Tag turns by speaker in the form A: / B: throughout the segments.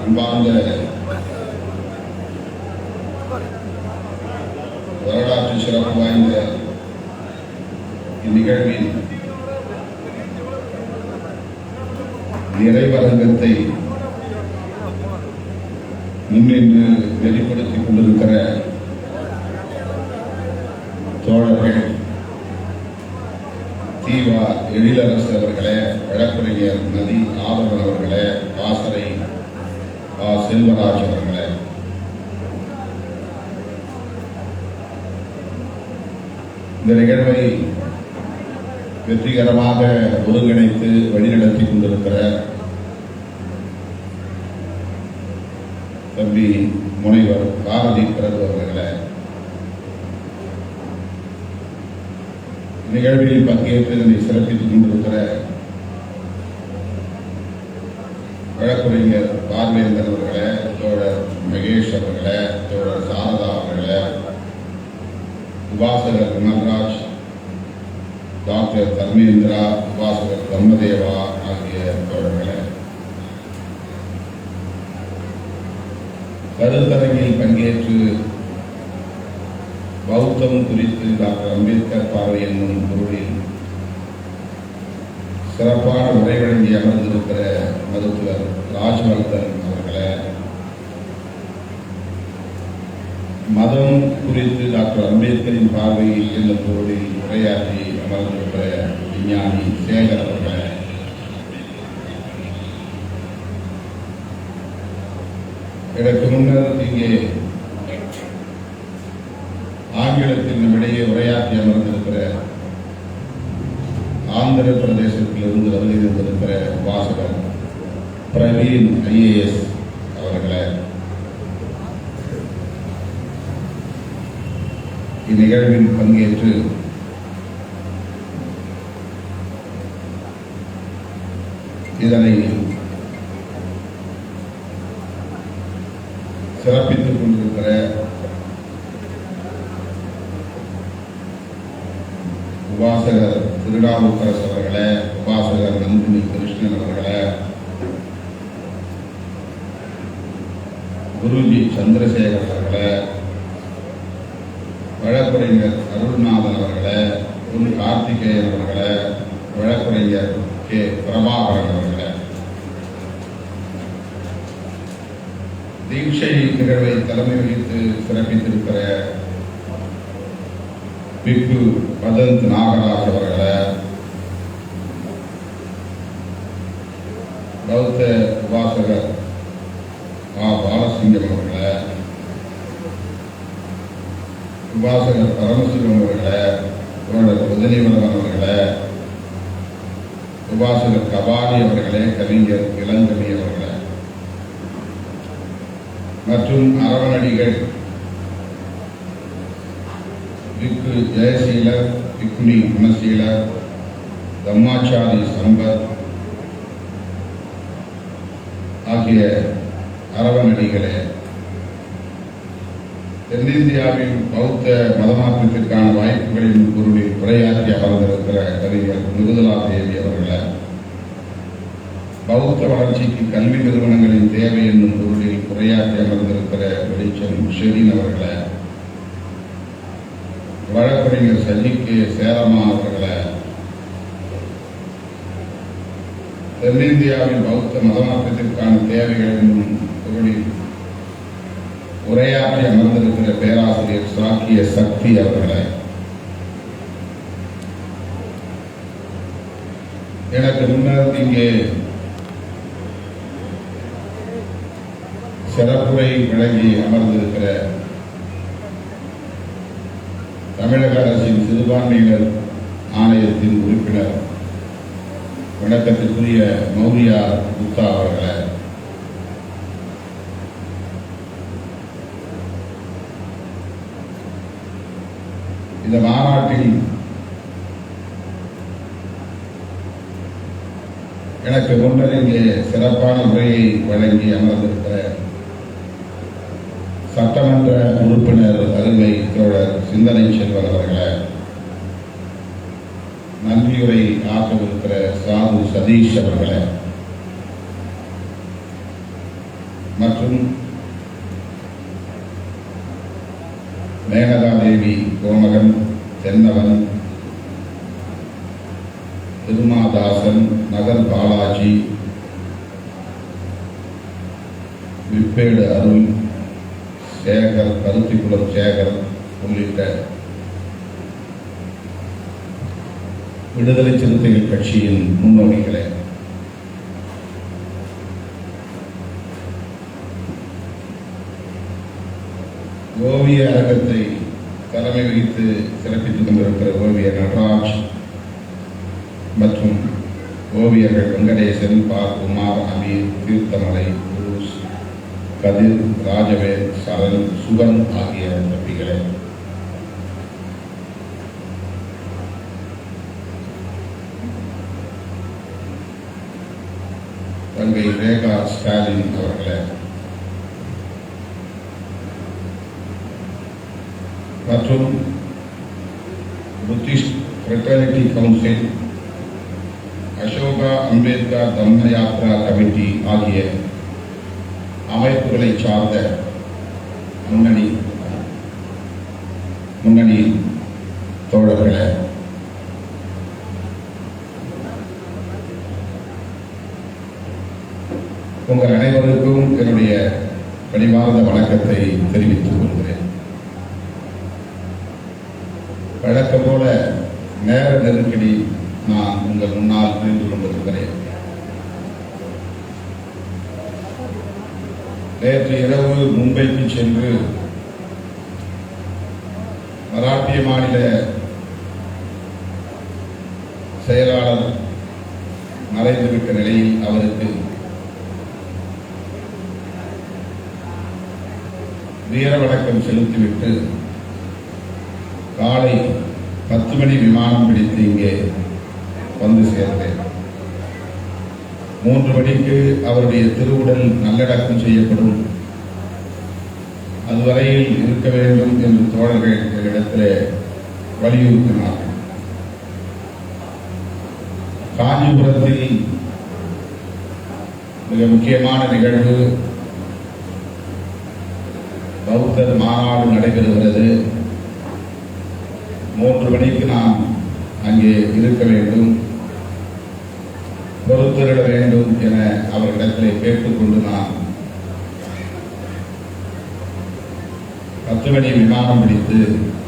A: அன்பார்ந்த வரலாற்று சிறப்பு வாய்ந்த இந்நிகழ்வின் நிறைவரங்கத்தை முன்னின்று வெளிப்படுத்திக் கொண்டிருக்கிற தோழர்கள் தீவா எழிலரசு அவர்களே, வழக்கறிஞர் நதி ஆதவன் அவர்களே, வாசரை செல்வராஜ் அவர்களே, இந்த நிகழ்வை வெற்றிகரமாக ஒருங்கிணைத்து வழிநடத்தி கொண்டிருக்கிற தம்பி முனைவர் பாரதி பிரபு அவர்களே, நிகழ்வில் பங்கேற்று இதனை சிறப்பித்துக் கொண்டிருக்கிற வழக்கறிஞர் பார்வேந்தர் அவர்களே, தோழர் மகேஷ் அவர்களே, தோழர் சாரதா அவர்களே, உபாசகர் விமல்ராஜ், டாக்டர் தர்மேந்திரா, உபாசகர் பிரம்மதேவா ஆகிய தோழர்களே, கருத்தரங்கில் பங்கேற்று பௌத்தம் குறித்து டாக்டர் அம்பேத்கர் பார்வை என்னும் பொருளில் சிறப்பான உரை வழங்கி அமர்ந்திருக்கிற மருத்துவர் ராஜ்வர்தன் அவர்களே, மதம் குறித்து டாக்டர் அம்பேத்கரின் பார்வை என்னும் பொருளில் உரையாற்றி அமர்ந்திருக்கிற விஞ்ஞானி சேகர் அவர்களே, இதற்கு முன்னர் இங்கே ஆங்கிலத்தில் நம்மிடையே உரையாற்றி அமர்ந்திருக்கிற ஆந்திர பிரதேசத்திலிருந்து வருகை தந்திருக்கிற வாசகர் பிரவீன் IAS அவர்களே, இந்நிகழ்வில் பங்கேற்று இதனை சிறப்பித்துக் கொண்டிருக்கிற உபாசகர் திருநாவுக்கரசு அவர்களே, உபாசகர் நந்தினி கிருஷ்ணன் அவர்களே, குருஜி சந்திரசேகர் அவர்களே, வழக்கறிஞர் அருள்நாதன் அவர்களே, பொன் கார்த்திகேயன் அவர்களே, வழக்கறிஞர் கே பிரபாகரன் அவர்களே, தீட்சை நிகழ்வை தலைமை வகித்து சிறப்பித்திருக்கிற பிக்கு பதந்த் நாகராஜ் அவர்களே, பௌத்த உபாசகர் பாலசிங்கம் அவர்களே, உபாசகர் பரமசிவம் அவர்களே, தோழர் உதயவரதன் அவர்களே, உபாசகர் கபாலி அவர்களே, கவிஞர் இளங்கவி அவர்களே மற்றும் அரவணடிகள் பிக்கு ஜெயசீலர், பிக்குனி குணசீலர், தம்மாச்சாரி சம்பத் ஆகிய அரவணடிகளே, தென்னிந்தியாவில் பௌத்த மதமாற்றத்திற்கான வாய்ப்புகளின் பொருளில் உரையாற்றி அமர்ந்திருக்கிற கவிஞர் மிருதுலா தேவி அவர்களே, பௌத்த வளர்ச்சிக்கு கல்வி நிறுவனங்களின் தேவை என்னும் பொருளில் உரையாற்றி அமர்ந்திருக்கிற வெளிச்சம் ஷெரீன் அவர்களே, வழக்கறிஞர் சஜிக்கு சேரமா அவர்களே, தென்னிந்தியாவில் பௌத்த மதமாற்றத்திற்கான தேவைகள் என்னும் பொருளில் உரையாற்றி அமர்ந்திருக்கிற பேராசிரியர் சாக்கிய சக்தி அவர்களே, எனக்கு முன்னர் இங்கே சிறப்புரை வழங்கி அமர்ந்திருக்கிற தமிழக அரசின் சிறுபான்மையினர் ஆணையத்தின் உறுப்பினர் வணக்கத்திற்குரிய மௌரியா குப்தா அவர்களே, இந்த மாநாட்டில் எனக்கு முன்னர் இங்கே சிறப்பான உரையை வழங்கி அமர்ந்திருக்கிற சட்டமன்ற உறுப்பினர் அருமை தோழர் சிந்தனை செல்வன் அவர்களே, நன்றியுரை ஆற்றவிருக்கிற சாது சதீஷ் அவர்களே, மற்றும் மேனகா தேவி கோமகன், தென்னவன், திருமாதாசன், நகர் பாலாஜி, விப்பேடு அருள், சேகர், பருத்திக்குளம் சேகர் உள்ளிட்ட விடுதலை சிறுத்தைகள் கட்சியின் முன்னோடிகளே, ஓவிய அரங்கத்தை தலைமை வகித்து சிறப்பித்துக் கொண்டிருக்கிற ஓவியர் நடராஜ் மற்றும் ஓவியர்கள் வெங்கடேசன், குமார், அமீர், தீர்த்தமலை, புரூஸ், கதிர், ராஜவேல், சரண், சுகன் ஆகிய தம்பிகளே, தங்கை ரேகா ஸ்டாலின் அவர்களே மற்றும் Buddhist fraternity council, Ashoka Ambedkar Dhamma Yatra committee ஆகிய அமைப்புகளை சார்ந்த முன்னணி தோழர்களே, உங்கள் அனைவருக்கும் என்னுடைய பணிவார்ந்த வணக்கத்தை தெரிவித்துக் கொள்கிறேன். வழக்கம் போல நேர நெருக்கடி நான் உங்கள் முன்னால் நின்று கொண்டிருக்கிறேன். நேற்று இரவு மும்பைக்கு சென்று மராட்டிய மாநில செயலாளர் மறைந்துவிட்ட நிலையில் அவருக்கு வீர வணக்கம் செலுத்திவிட்டு காலை 10 மணி விமானம் பிடித்து இங்கே வந்து சேர்ந்தேன். 3 மணிக்கு அவருடைய திருவுடல் நல்லடக்கம் செய்யப்படும், அதுவரையில் இருக்க வேண்டும் என்று தோழர்கள் என்னிடத்தில் வலியுறுத்தினார்கள். காஞ்சிபுரத்தில் மிக முக்கியமான நிகழ்வு, பௌத்தர் மாநாடு நடைபெறுகிறது. 3 மணிக்கு நாம் அங்கே இருக்க வேண்டும், பொறுத்திருட வேண்டும் என அவர்களிடத்திலே கேட்டுக்கொண்டு நான் 10 மணி விமானம் பிடித்து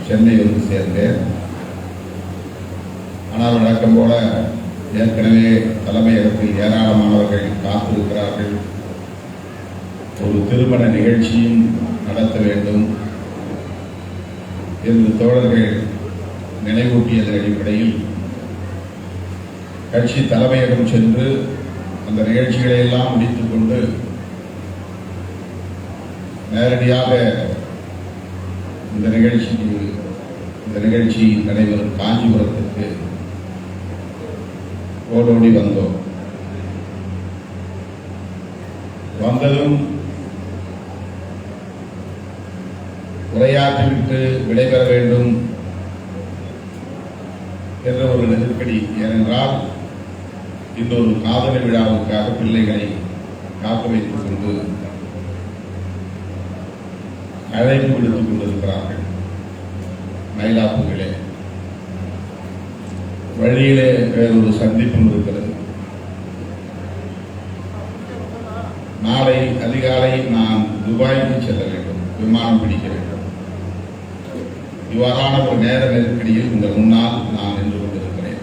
A: சென்னை வந்து சேர்ந்தேன். ஆனால் வழக்கம் போல ஏற்கனவே தலைமையகத்தில் ஏராளமானவர்கள் காத்திருக்கிறார்கள். ஒரு திருமண நிகழ்ச்சியும் நடத்த வேண்டும் என்று தோழர்கள் நினைவூட்டியதன் அடிப்படையில் கட்சி தலைமையகம் சென்று அந்த நிகழ்ச்சிகளை எல்லாம் முடித்துக் கொண்டு நேரடியாக இந்த நிகழ்ச்சி நடைபெறும் காஞ்சிபுரத்திற்கு ஓடோடி வந்தோம். வந்ததும் உரையாற்றிவிட்டு விடைபெற வேண்டும் என்ற ஒரு நெருக்கடி. ஏனென்றால் இன்னொரு காதலி விழாவுக்காக பிள்ளைகளை காக்க வைத்துக் கொண்டு அழைப்பு விடுத்துக் கொண்டிருக்கிறார்கள் மயிலாப்பூரிலே. வழியிலே வேறொரு சந்திப்பும் இருக்கிறது. நாளை அதிகாலை நான் துபாய்க்கு செல்ல வேண்டும், விமானம் பிடிக்க வேண்டும். இவ்வாறான ஒரு நேர நெருக்கடியில் உங்கள் முன்னால் நான் நின்று கொண்டிருக்கிறேன்.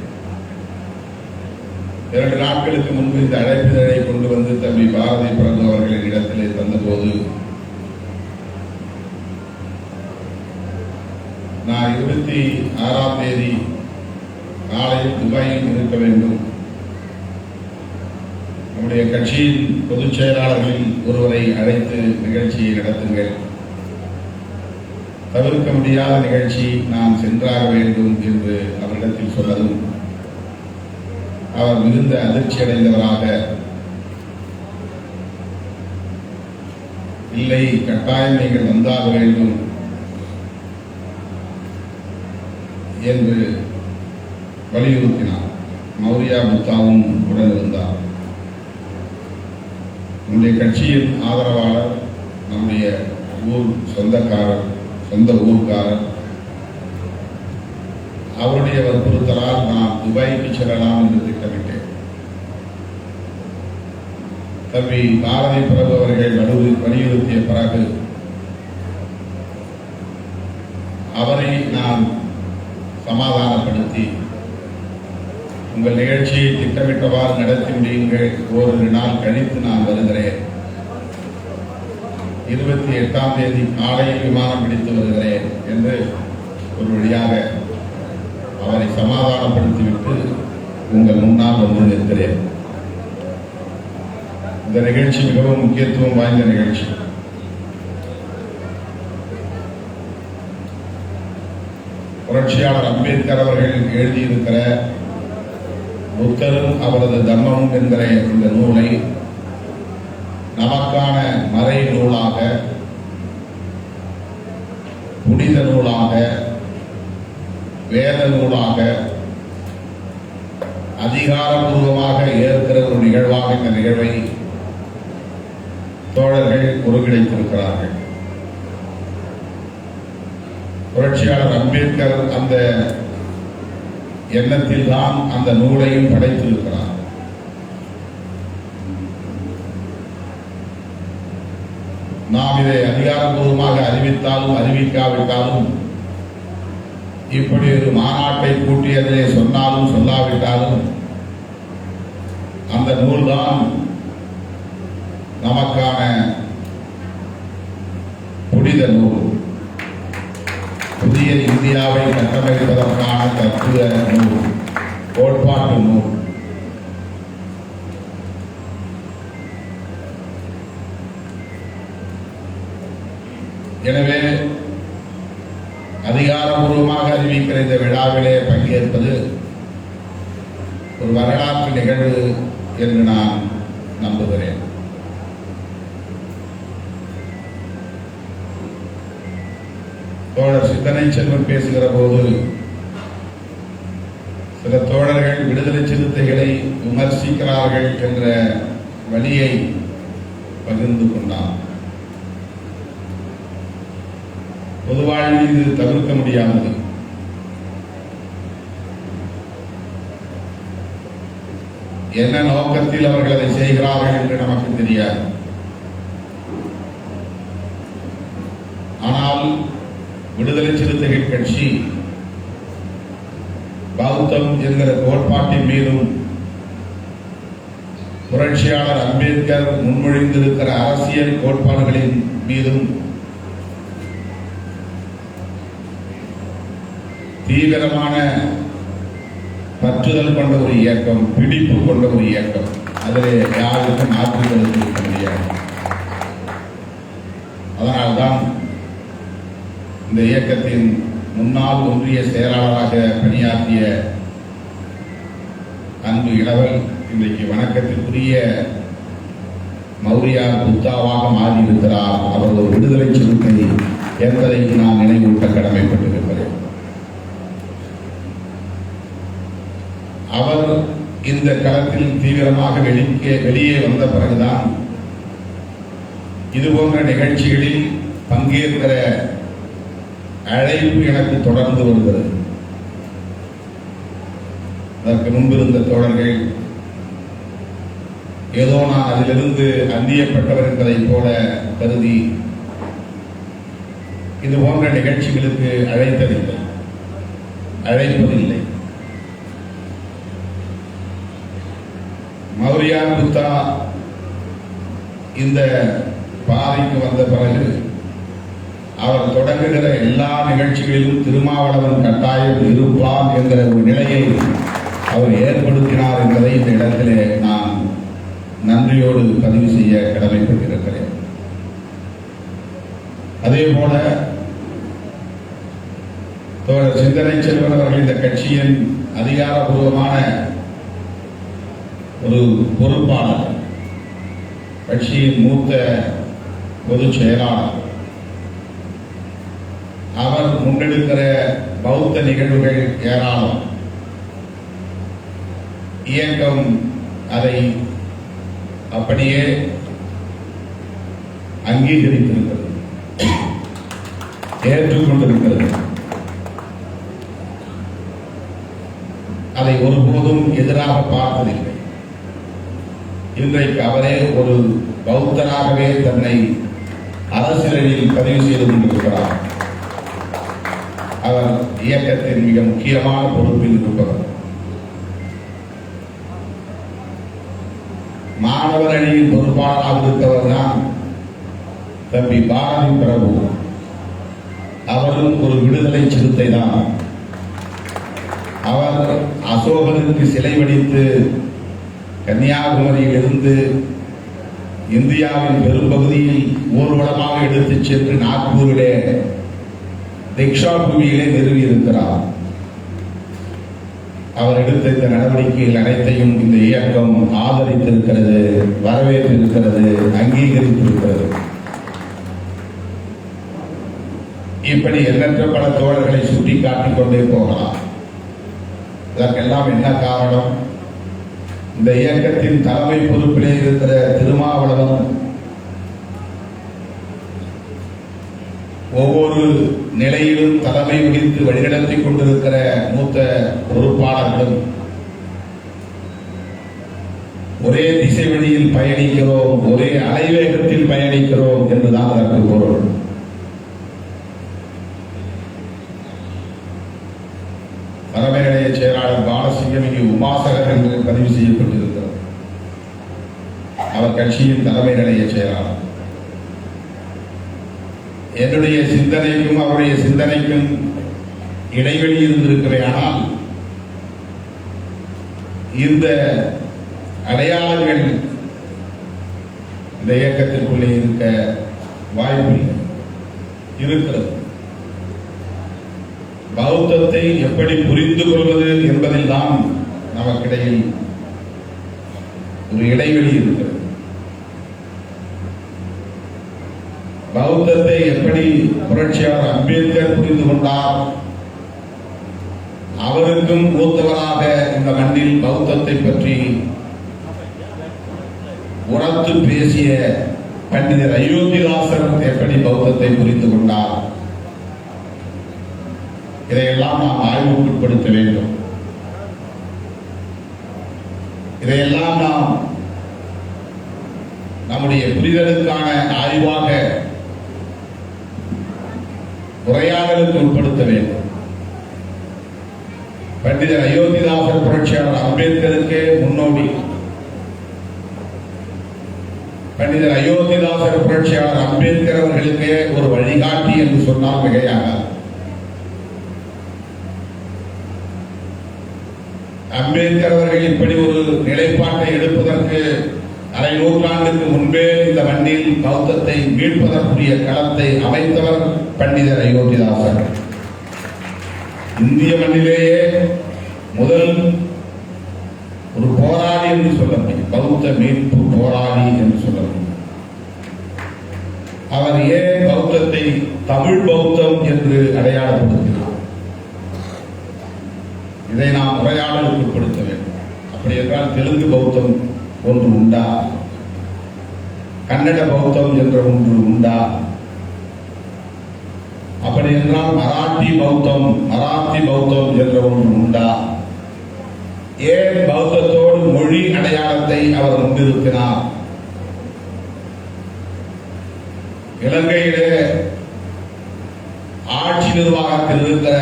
A: 2 நாட்களுக்கு முன்பு இந்த அழைப்பிதழை கொண்டு வந்து தம்பி பாரதி பிரபு அவர்களின் இடத்திலே தந்தபோது நான் 26ஆம் தேதி காலையில் துபாயில் இருக்க வேண்டும். நம்முடைய கட்சியின் பொதுச் செயலாளர்களில் ஒருவரை அழைத்து நிகழ்ச்சியை நடத்துங்கள், தவிர்க்க முடியாத நிகழ்ச்சி, நாம் சென்றாக வேண்டும் என்று அவரிடத்தில் சொல்லதும் அவர் மிகுந்த அதிர்ச்சி அடைந்தவராக, இல்லை கட்டாயம் நீங்கள் வந்தாக வேண்டும் என்று வலியுறுத்தினார். மௌரியா புத்தாவும் உடன் இருந்தார். நம்முடைய கட்சியின் ஆதரவாளர், நம்முடைய ஊர் சொந்தக்காரர், சொந்த ஊர்க்காரர், அவருடைய வற்புறுத்தலால் நான் துபாய்க்கு செல்லலாம் என்று திட்டமிட்டேன். தம்பி பாரதி பிரபு அவர்கள் வலியுறுத்திய பிறகு அவரை நான் சமாதானப்படுத்தி, உங்கள் நிகழ்ச்சியை திட்டமிட்டவாறு நடத்தி முடியுங்கள், ஓரிரு நாள் கழித்து நான் வருகிறேன், 28ஆம் தேதி காலையில் விமானம் பிடித்து வருகிறேன் என்று ஒரு வழியாக அவரை சமாதானப்படுத்திவிட்டு உங்கள் முன்னால் வந்து நிற்கிறேன். இந்த நிகழ்ச்சி மிகவும் முக்கியத்துவம் வாய்ந்த நிகழ்ச்சி. புரட்சியாளர் அம்பேத்கர் அவர்கள் எழுதியிருக்கிற புத்தரும் அவரது தர்மமும் என்கிற இந்த நூலை நமக்கான மறை நூலாக, புனித நூலாக, வேத நூலாக, அதிகாரப்பூர்வமாக ஏற்கிற ஒரு நிகழ்வாக இந்த நிகழ்வை தோழர்கள் ஒருங்கிணைத்திருக்கிறார்கள். புரட்சியாளர் அம்பேத்கர் அந்த எண்ணத்தில் தான் அந்த நூலையும் படைத்திருக்கிறார். நாம் இதை அதிகாரப்பூர்வமாக அறிவித்தாலும் அறிவிக்காவிட்டாலும், இப்படி ஒரு மாநாட்டை கூட்டியதிலே சொன்னாலும் சொல்லாவிட்டாலும், அந்த நூல்தான் நமக்கான புனித நூல், புதிய இந்தியாவை கட்டமைப்பதற்கான தத்துவ நூல், கோட்பாட்டு நூல். எனவே அதிகாரப்பூர்வமாக அறிவிக்கிற இந்த விழாவிலே பங்கேற்பது ஒரு வரலாற்று நிகழ்வு என்று நான் நம்புகிறேன். தோழர் சிந்தனை செல்வன் பேசுகிற போது சில தோழர்கள் விடுதலை சிறுத்தைகளை விமர்சிக்கிறார்கள் என்ற வழியை பகிர்ந்து கொண்டார். பொதுவாழ்வில் இது தவிர்க்க முடியாதது. என்ன நோக்கத்தில் அவர்கள் அதை செய்கிறார்கள் என்று நமக்கு தெரியாது. ஆனால் விடுதலை சிறுத்தைகள் கட்சி பௌத்தம் என்கிற கோட்பாட்டின் மீதும், புரட்சியாளர் அம்பேத்கர் முன்மொழிந்திருக்கிற அரசியல் கோட்பாடுகளின் மீதும் தீவிரமான பற்றுதல் கொண்ட ஒரு இயக்கம், பிடிப்பு கொண்ட ஒரு இயக்கம். அதிலே யாருக்கும் மாற்று கருத்து இருக்க முடியாது. அதனால்தான் இந்த இயக்கத்தின் முன்னாள் ஒன்றிய செயலாளராக பணியாற்றிய அன்பு இளவல் இன்றைக்கு வணக்கத்திற்குரிய மௌரியார் புத்தாவாக மாறியிருக்கிறார். அவர் ஒரு விடுதலை சிறுத்தை என்பதை நான் நினைவூட்ட கடமைப்பட்டிருக்கிறேன். அவர் இந்த களத்தில் தீவிரமாக வெளியே வந்த பிறகுதான் இதுபோன்ற நிகழ்ச்சிகளில் பங்கேற்கிற அழைப்பு எனக்கு தொடர்ந்து வருகிறது. அதற்கு முன்பிருந்த தோழர்கள் ஏதோ நான் அதிலிருந்து அந்நியப்பட்டவர் என்பதைப் போல கருதி இது போன்ற நிகழ்ச்சிகளுக்கு அழைப்பதில்லை. மௌரியார் புத்தா இந்த பாதைக்கு வந்த பிறகு அவர் தொடங்குகிற எல்லா நிகழ்ச்சிகளிலும் திருமாவளவன் கட்டாயம் இருப்பான் என்கிற ஒரு நிலையை அவர் ஏற்படுத்தினார் என்பதை இந்த இடத்திலே நான் நன்றியோடு பதிவு செய்ய கடமைப்பட்டிருக்கிறேன். அதே போல தோழர் சிந்தனை செல்வன் அவர்கள் இந்த கட்சியின் அதிகாரப்பூர்வமான ஒரு பொறுப்பாளர், கட்சியின் மூத்த பொதுச் செயலாளர். அவர் முன்னெடுக்கிற பௌத்த நிகழ்வுகள் ஏராளம். இயக்கம் அதை அப்படியே அங்கீகரித்திருக்கிறது, ஏற்றுக்கொண்டிருக்கிறது. அதை ஒருபோதும் எதிராக பார்த்ததில்லை. இன்றைக்கு அவரே ஒரு பௌத்தராகவே தன்னை அரசியலில் பதிவு செய்து கொண்டிருக்கிறார். அவர் இயக்கத்தின் மிக முக்கியமான பொறுப்பில் இருப்பவர். மாணவர் அணியின் பொறுப்பாளராக இருந்தவர் தான் தம்பி பாரதி பிரபு. அவரும் ஒரு விடுதலை சிறுத்தை தான். அவர் அசோகனுக்கு சிலை வடித்து கன்னியாகுமரியில் இருந்து இந்தியாவின் பெரும்பகுதியில் ஊர்வலமாக எடுத்துச் சென்று நாக்பூரிலே தீக்ஷா பூமியிலே நிறுவியிருக்கிறார். அவர் எடுத்த இந்த நடவடிக்கைகள் அனைத்தையும் இந்த இயக்கம் ஆதரித்திருக்கிறது, வரவேற்றிருக்கிறது, அங்கீகரித்திருக்கிறது. இப்படி எண்ணற்ற பல தோழர்களை சுட்டிக்காட்டிக் கொண்டே போகலாம். இதற்கெல்லாம் என்ன காரணம்? இந்த இயக்கத்தின் தலைமை பொறுப்பிலே இருக்கிற திருமாவளவன் ஒவ்வொரு நிலையிலும் தலைமை வகித்து வழிநடத்திக் கொண்டிருக்கிற மூத்த பொறுப்பாளர்களும் ஒரே திசை வழியில் பயணிக்கிறோம், ஒரே அலைவேகத்தில் பயணிக்கிறோம் என்றுதான் அதற்கு பொருள். தலைமை நிலைய செயலாளர் பாலசிங்கம் இங்கு உமாசகர் என்று பதிவு செய்யப்பட்டிருக்கிறார். அவர் கட்சியின் தலைமை நிலைய செயலாளர். என்னுடைய சிந்தனைக்கும் அவருடைய சிந்தனைக்கும் இடைவெளி இருந்திருக்கிறேனால் இந்த அடையாளங்கள் இந்த இயக்கத்திற்குள்ளே இருக்க வாய்ப்பு இருக்கிறது. பௌத்தத்தை எப்படி புரிந்து கொள்வது என்பதில் தான் நமக்கிடையில் ஒரு இடைவெளி இருக்கிறது. பௌத்தத்தை எப்படி புரட்சியாளர் அம்பேத்கர் புரிந்து கொண்டார், அவருக்கும் மூத்தவராக இந்த மண்ணில் பௌத்தத்தை பற்றி உரத்து பேசிய பண்டிதர் அயோத்திதாசர் எப்படி பௌத்தத்தை புரிந்து கொண்டார், இதையெல்லாம் நாம் ஆய்வுக்குட்படுத்த வேண்டும். இதையெல்லாம் நாம் நம்முடைய புரிதலுக்கான ஆய்வாக உரையாடலுக்கு உட்படுத்த வேண்டும். பண்டிதர் அயோத்திதாசர் புரட்சியாளர் அம்பேத்கருக்கு முன்னோடி. பண்டிதர் அயோத்திதாசர் புரட்சியாளர் அம்பேத்கர் அவர்களுக்கு ஒரு வழிகாட்டி என்று சொன்னால் மிகையாகாது. அம்பேத்கர் அவர்கள் இப்படி ஒரு நிலைப்பாட்டை எடுப்பதற்கு அரை நூற்றாண்டுக்கு முன்பே இந்த மண்ணில் பௌத்தத்தை மீட்பதற்குரிய களத்தை அமைத்தவர் பண்டிதர் அயோத்திதாசர். இந்திய மண்ணிலேயே முதல் ஒரு போராளி என்று சொல்ல முடியும், பௌத்த மீட்பு போராளி என்று சொல்ல முடியும். அவர் ஏன் பௌத்தத்தை தமிழ் பௌத்தம் என்று அடையாளப்படுத்தினார்? இதை நாம் உரையாடலுக்கு உட்படுத்த வேண்டும். அப்படி என்றால் தெலுங்கு பௌத்தம் ஒன்று உண்டா, கன்னட பௌத்தம் என்ற ஒன்று உண்டா, அப்படி என்றால் மராத்தி பௌத்தம் என்ற ஒன்று உண்டா? ஏன் பௌத்தத்தோடு மொழி அடையாளத்தை அவர் முன்னிறுத்தினார்? இலங்கையிலே ஆட்சி நிர்வாகத்தில் இருக்கிற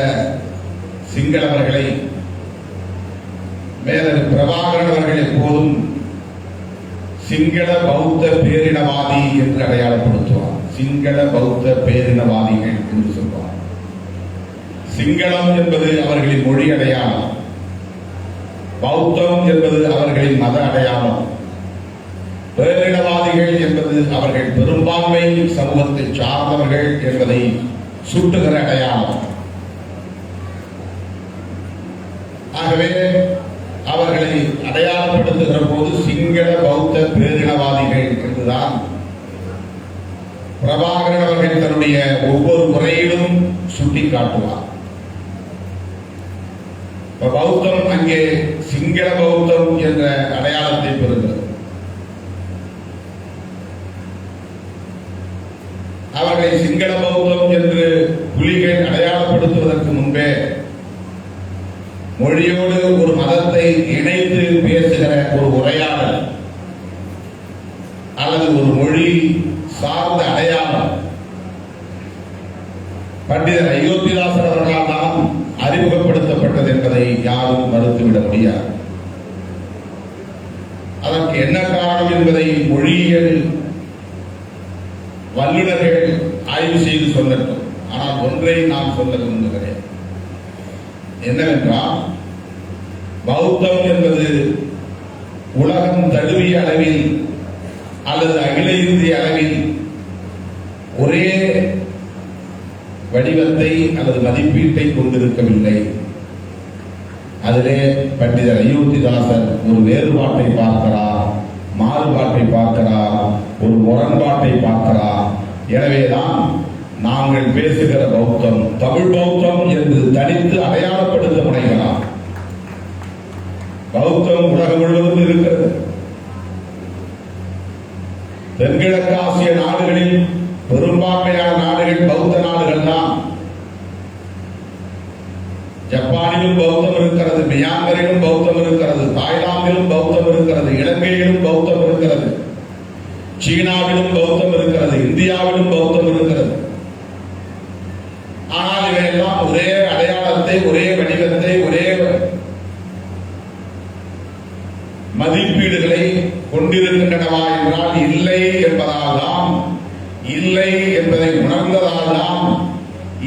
A: சிங்களவர்களை மேலர் பிரபாகரன் அவர்கள் எப்போதும் சிங்கள பௌத்த பேரினவாதி என்று அடையாளப்படுத்துவார். சிங்கள பௌத்த பேரினவாதிகள் என்று சொல்வார். சிங்களம் என்பது அவர்களின் மொழி அடையாளம், பௌத்தம் என்பது அவர்களின் மத அடையாளம், பேரினவாதிகள் என்பது அவர்கள் பெரும்பான்மை சமூகத்தை சார்ந்தவர்கள் என்பதை சுட்டுகிற அடையாளம். ஆகவே அவர்களை அடையாளப்படுத்துகிற போது சிங்கள பௌத்த பேரினவாதிகள் என்றுதான் பிரபாகரன் அவர்கள் தன்னுடைய ஒவ்வொரு முறையிலும் சுட்டிக்காட்டுவார். பௌத்தம் அங்கே சிங்கள பௌத்தம் என்ற அடையாளத்தை பெறுகிறது. தங்களை சிங்கள பௌத்தம் என்று புலிகள் அடையாளப்படுத்துவதற்கு முன்பே மொழியோடு ஒரு மதத்தை இணைத்து பேசுகிற ஒரு உரையாடல் அல்லது ஒரு மொழி சார்ந்த அடையாளம் பண்டிதர் அயோத்திதாசர் அவர்களால் தான் அறிமுகப்படுத்தப்பட்டது என்பதை யாரும் மறுத்துவிட முடியாது. அதற்கு என்ன காரணம் என்பதை மொழியியல் வல்லுநர்கள் ஆய்வு செய்து சொல்லட்டும். ஆனால் ஒன்றை நான் சொல்ல விரும்புகிறேன். என்னவென்றால், பௌத்தம் என்பது உலகம் தழுவிய அளவில் அல்லது அகில இந்திய அளவில் ஒரே வடிவத்தை அல்லது மதிப்பீட்டை கொண்டிருக்கவில்லை. அதிலே பண்டிதர் அயோத்திதாசர் ஒரு வேறுபாட்டை பார்க்கிறார், மாறுபாட்டை பார்க்கிறார், ஒரு முரண்பாட்டை பார்க்கிறார். எனவேதான் நாங்கள் பேசுகிற பௌத்தம் தமிழ் பௌத்தம் என்று தனித்து அடையாளப்படுத்த முனைகிறார். பௌத்தம் உலகம் முழுவதும் இருக்கிறது. தென்கிழக்கு ஆசிய நாடுகளில் பெரும்பான்மையான நாடுகள் பௌத்த நாடுகள் தான். ஜப்பானிலும் பௌத்தம் இருக்கிறது, மியான்மரிலும் பௌத்தம் இருக்கிறது, தாய்லாந்திலும் பௌத்தம் இருக்கிறது, இலங்கையிலும் பௌத்தம் இருக்கிறது, சீனாவிலும் பௌத்தம் இருக்கிறது, இந்தியாவிலும் பௌத்தம் இருக்கிறது. ஆனால் இவையெல்லாம் ஒரே அடையாளத்தை, ஒரே வடிவத்தை, ஒரே மதிப்பீடுகளை கொண்டிருக்கின்றனவா என்றால் இல்லை என்பதால் தான், இல்லை என்பதை உணர்ந்ததால் தான்,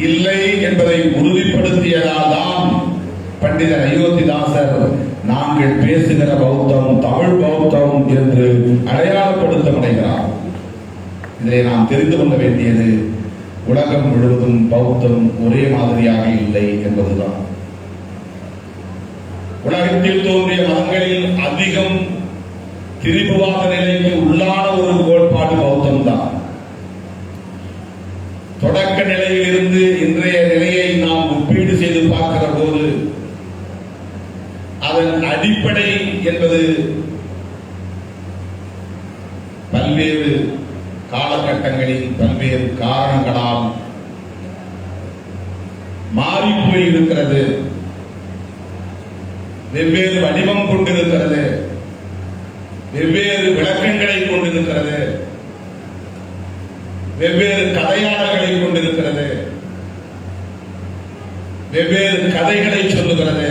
A: இல்லை என்பதை உறுதிப்படுத்தியதால் தான் பண்டிதர் அயோத்திதாசர் நாங்கள் பேசுகிற பௌத்தம் தமிழ் பௌத்தம் என்று அடையாளப்படுத்த முனைகிறார். இதை நாம் தெரிந்து கொள்ள வேண்டியது, உலகம் முழுவதும் பௌத்தம் ஒரே மாதிரியாக இல்லை என்பதுதான். உலகத்தில் தோன்றிய மதங்களில் அதிகம் திரிபுவாத நிலைக்கு உள்ளான ஒரு கோட்பாடு பௌத்தம் தான். தொடக்க நிலையில் இருந்து இன்றைய நிலையை நாம் ஒப்பீடு செய்து பார்க்கிற போது அதன் அடிப்படை என்பது பல்வேறு காலகட்டங்களில் பல்வேறு காரணங்களால் மாறிப்போய் இருக்கிறது, வெவ்வேறு வடிவம் கொண்டிருக்கிறது, வெவ்வேறு விளக்கங்களை கொண்டிருக்கிறது, வெவ்வேறு கதையாளர்களை கொண்டிருக்கிறது, வெவ்வேறு கதைகளை சொல்லுகிறது.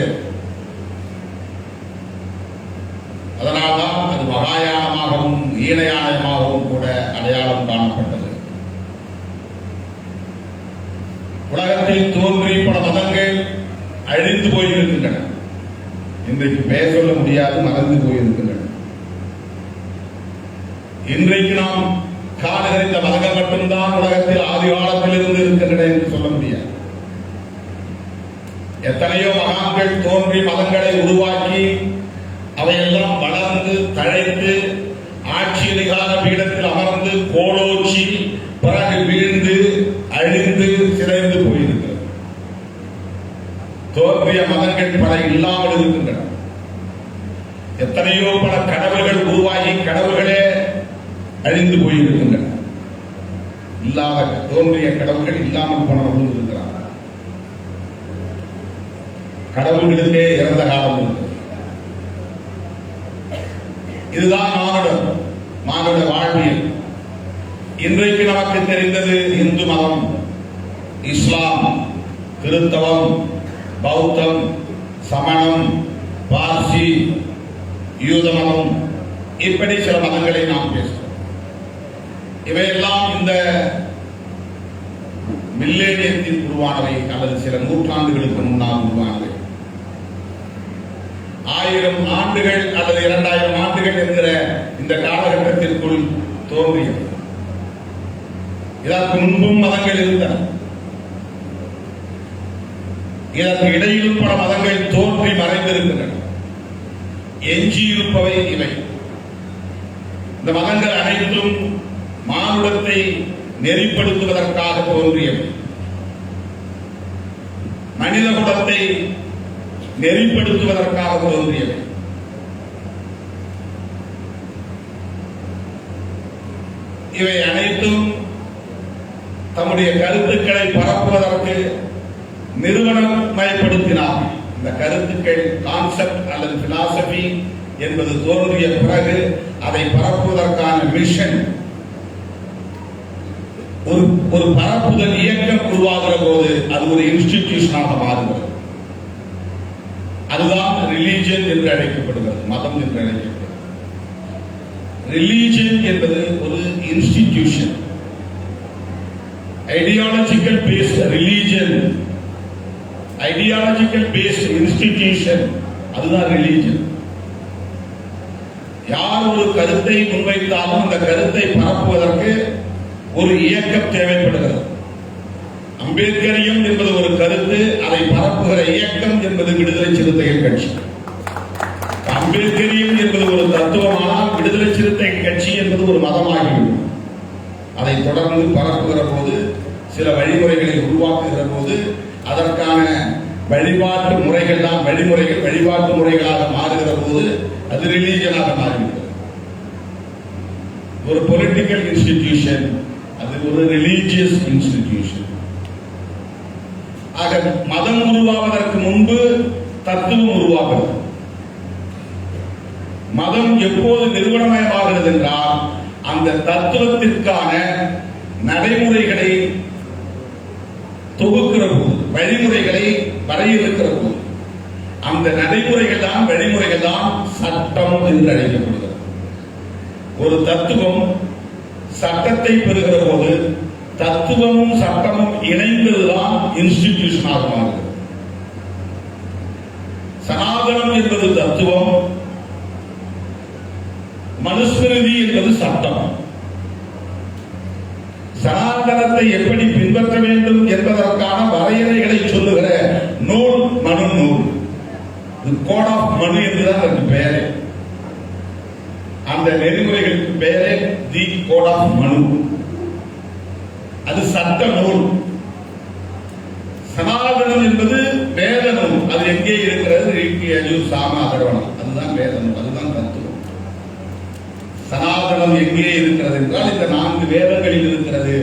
A: அதனால்தான் அது மகாயானமாகவும் ஈனயானமாகவும் கூட அடையாளம் காணப்பட்டது. உலகத்தில் தோன்றி பல மதங்கள் அழிந்து போயிருக்கின்றன. இன்றைக்கு பெயர் சொல்ல முடியாது, மறந்து போயிருக்கின்றன. இன்றைக்கு நாம் காணுகிற இந்த மதங்கள் மட்டும்தான் உலகத்தில் ஆதி காலத்தில் இருந்து இருக்கின்றன என்று சொல்ல முடியாது. எத்தனையோ மகான்கள் தோன்றி மதங்களை உருவாக்கி அவையெல்லாம் வளர்ந்து தழைத்து ஆட்சி அதிகார பீடத்தில் அமர்ந்து கோலோச்சி பிறகு வீழ்ந்து அழிந்து சிதைந்து போயிருக்கிறது. தோன்றிய மதங்கள் பல இல்லாமல் இருக்கின்றன. எத்தனையோ பல கடவுள்கள் உருவாகி கடவுள்களே அழிந்து போயிருக்கின்றன. இல்லாத தோன்றிய கடவுள்கள் இல்லாமல் போனவர்களும் இருக்கிறார். கடவுள்களுக்கே இறந்த காலம் இருக்கு. இதுதான் மானுட வாழ்வியல். இன்றைக்கு நமக்கு தெரிந்தது இந்து மதம், இஸ்லாம், கிறிஸ்தவம், பௌத்தம், சமணம், பார்சி, யூத மதம், இப்படி சில மதங்களை நாம் பேசுகிறோம். இவையெல்லாம் இந்த மில்லேனியத்தில் உருவானவை அல்லது சில நூற்றாண்டுகளுக்கு முன்னால் உருவானவை. 1000 ஆண்டுகள் அல்லது 2000 ஆண்டுகள் என்கிற இந்த காலகட்டத்திற்குள் தோன்றியது. இதற்கு முன்பும் மதங்கள் இருந்தன. இதற்கு இடையில் பல மதங்கள் தோன்றி மறைந்திருக்கின்றன. எஞ்சியிருப்பவை இவை. இந்த மதங்கள் அனைத்தும் மானுடத்தை நெறிப்படுத்துவதற்காக தோன்றியவை. மனித குலத்தை நெறிப்படுத்துவதற்காக தோன்றியவை. இவை அனைத்தும் தம்முடைய கருத்துக்களை பரப்புவதற்கு நிறுவனமயப்படுத்தினார். இந்த கருத்துக்கள் கான்செப்ட் அல்லது பிலாசபி என்பது தோன்றிய பிறகு அதை பரப்புவதற்கான மிஷன், ஒரு பரப்புதல் இயக்கம் உருவாகிற போது அது ஒரு இன்ஸ்டிடியூஷனாக மாறுகிறது. அதுதான் ரிலீஜியன் என்று அழைக்கப்படுகிறது, மதம் என்று அழைக்கப்படுகிறது. ரிலீஜியன் என்பது ஒரு institution, ideological based religion, ideological based institution, அதுதான் ரிலீஜியன். யார் ஒரு கருத்தை முன்வைத்தாலும் அந்த கருத்தை பரப்புவதற்கு ஒரு இயக்கம் தேவைப்படுகிறது. அம்பேத்கரியம் என்பது ஒரு கருத்து, அதை பரப்புகிற இயக்கம் என்பது விடுதலை சிறுத்தைகள் கட்சி. அம்பேத்கரியம் என்பது ஒரு தத்துவமானால் விடுதலை சிறுத்தைகள் கட்சி என்பது ஒரு மதமாகிவிடும். அதை தொடர்ந்து பரப்புகிற போது, சில வழிமுறைகளை உருவாக்குகிற போது அதற்கான வழிபாட்டு முறைகள் தான் வழிபாட்டு முறைகளாக மாறுகிற போது அது ரிலீஜனாக மாறிவிட்டது. ஒரு பொலிட்டிக்கல் இன்ஸ்டிடியூஷன், அது ஒரு ரிலீஜியஸ் இன்ஸ்டிடியூஷன். ஆக மதம் உருவாவதற்கு முன்பு தத்துவம் உருவாகிறது. மதம் எப்போது நிறுவனமயமாகிறது என்றால் அந்த தத்துவத்திற்கான நடைமுறைகளை தொகுக்கிற போது, வழிமுறைகளை வரையறுக்கிற போது, அந்த நடைமுறைகள் தான் வழிமுறைகள் தான் சட்டம் என்று அழைக்கப்படுகிறது. ஒரு தத்துவம் சட்டத்தை பெறுகிற போது தத்துவமும் சட்டமும் இணைந்ததுதான் இன்ஸ்டிடியூஷனாக மாறுகிறது. சனாதனம் என்பது தத்துவம், மனுஸ்மிருதி என்பது சட்டம். சனாதனத்தை எப்படி பின்பற்ற வேண்டும் என்பதற்கான வரையறைகளை சொல்லுகிற நூல் மனு நூல், கோட் ஆஃப் மனு என்றுதான் அதற்கு பெயரே. அந்த நெறிமுறைகளுக்கு பெயரே தி கோட் ஆஃப் மனு. அது சட்ட நூல். சனாதனம் என்பது வேத நூல். அது எங்கே இருக்கிறது? ரிக்கு, யஜுர், சாம, அதர்வணம். அதுதான் வேத நூல், அதுதான் தத்துவம். சனாதனம் எங்கே இருக்கிறது என்றால் இந்த 4 வேதங்களில் இருக்கிறது.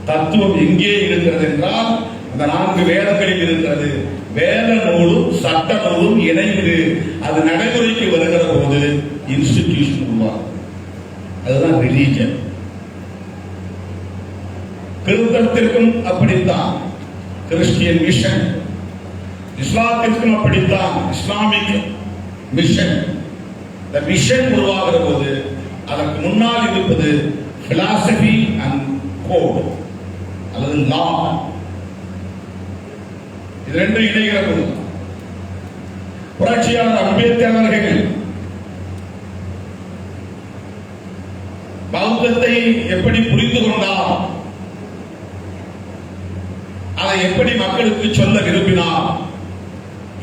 A: தத்துவம் எங்கே இருக்கிறது என்றால் அந்த 4 வேதங்களில் இருக்கிறது. வேத நூலும் சட்ட நூலும் இணைந்து அது நடைமுறைக்கு வருகிற போது இன்ஸ்டிடியூஷன் உருவாகும். அதுதான் ரிலீஜன். கிறிஸ்தவத்திற்கும் அப்படித்தான் கிறிஸ்டியன் மிஷன், இஸ்லாத்திற்கும் அப்படித்தான் இஸ்லாமிக் மிஷன். இந்த மிஷன் உருவாகிற போது அதற்கு முன்னால் இருப்பது பிலாசபி அண்ட் கோட் அல்லது லா. இது ரெண்டும் இணைகிற போது புரட்சியாளர் அம்பேத்கர் அவர்கள் பௌத்தத்தை எப்படி புரிந்து கொண்டார், அதை எப்படி மக்களுக்கு சொல்ல விரும்பினார்,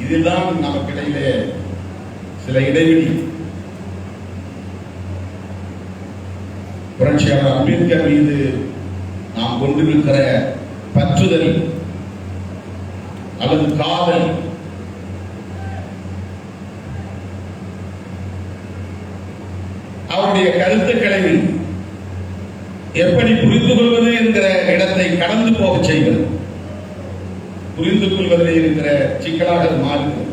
A: இதுதான் நமக்கிடையிலே சில இடைவெளி. புரட்சியாளர் அம்பேத்கர் மீது நாம் கொண்டிருக்கிற பற்றுதல் அல்லது காதல் அவருடைய கருத்துக்களை எப்படி புரிந்து கொள்வது என்கிற இடத்தை கடந்து போக செய்வது, புரிந்து கொள்வதில் இருக்கிற சிக்கலாக மாறுகிறது.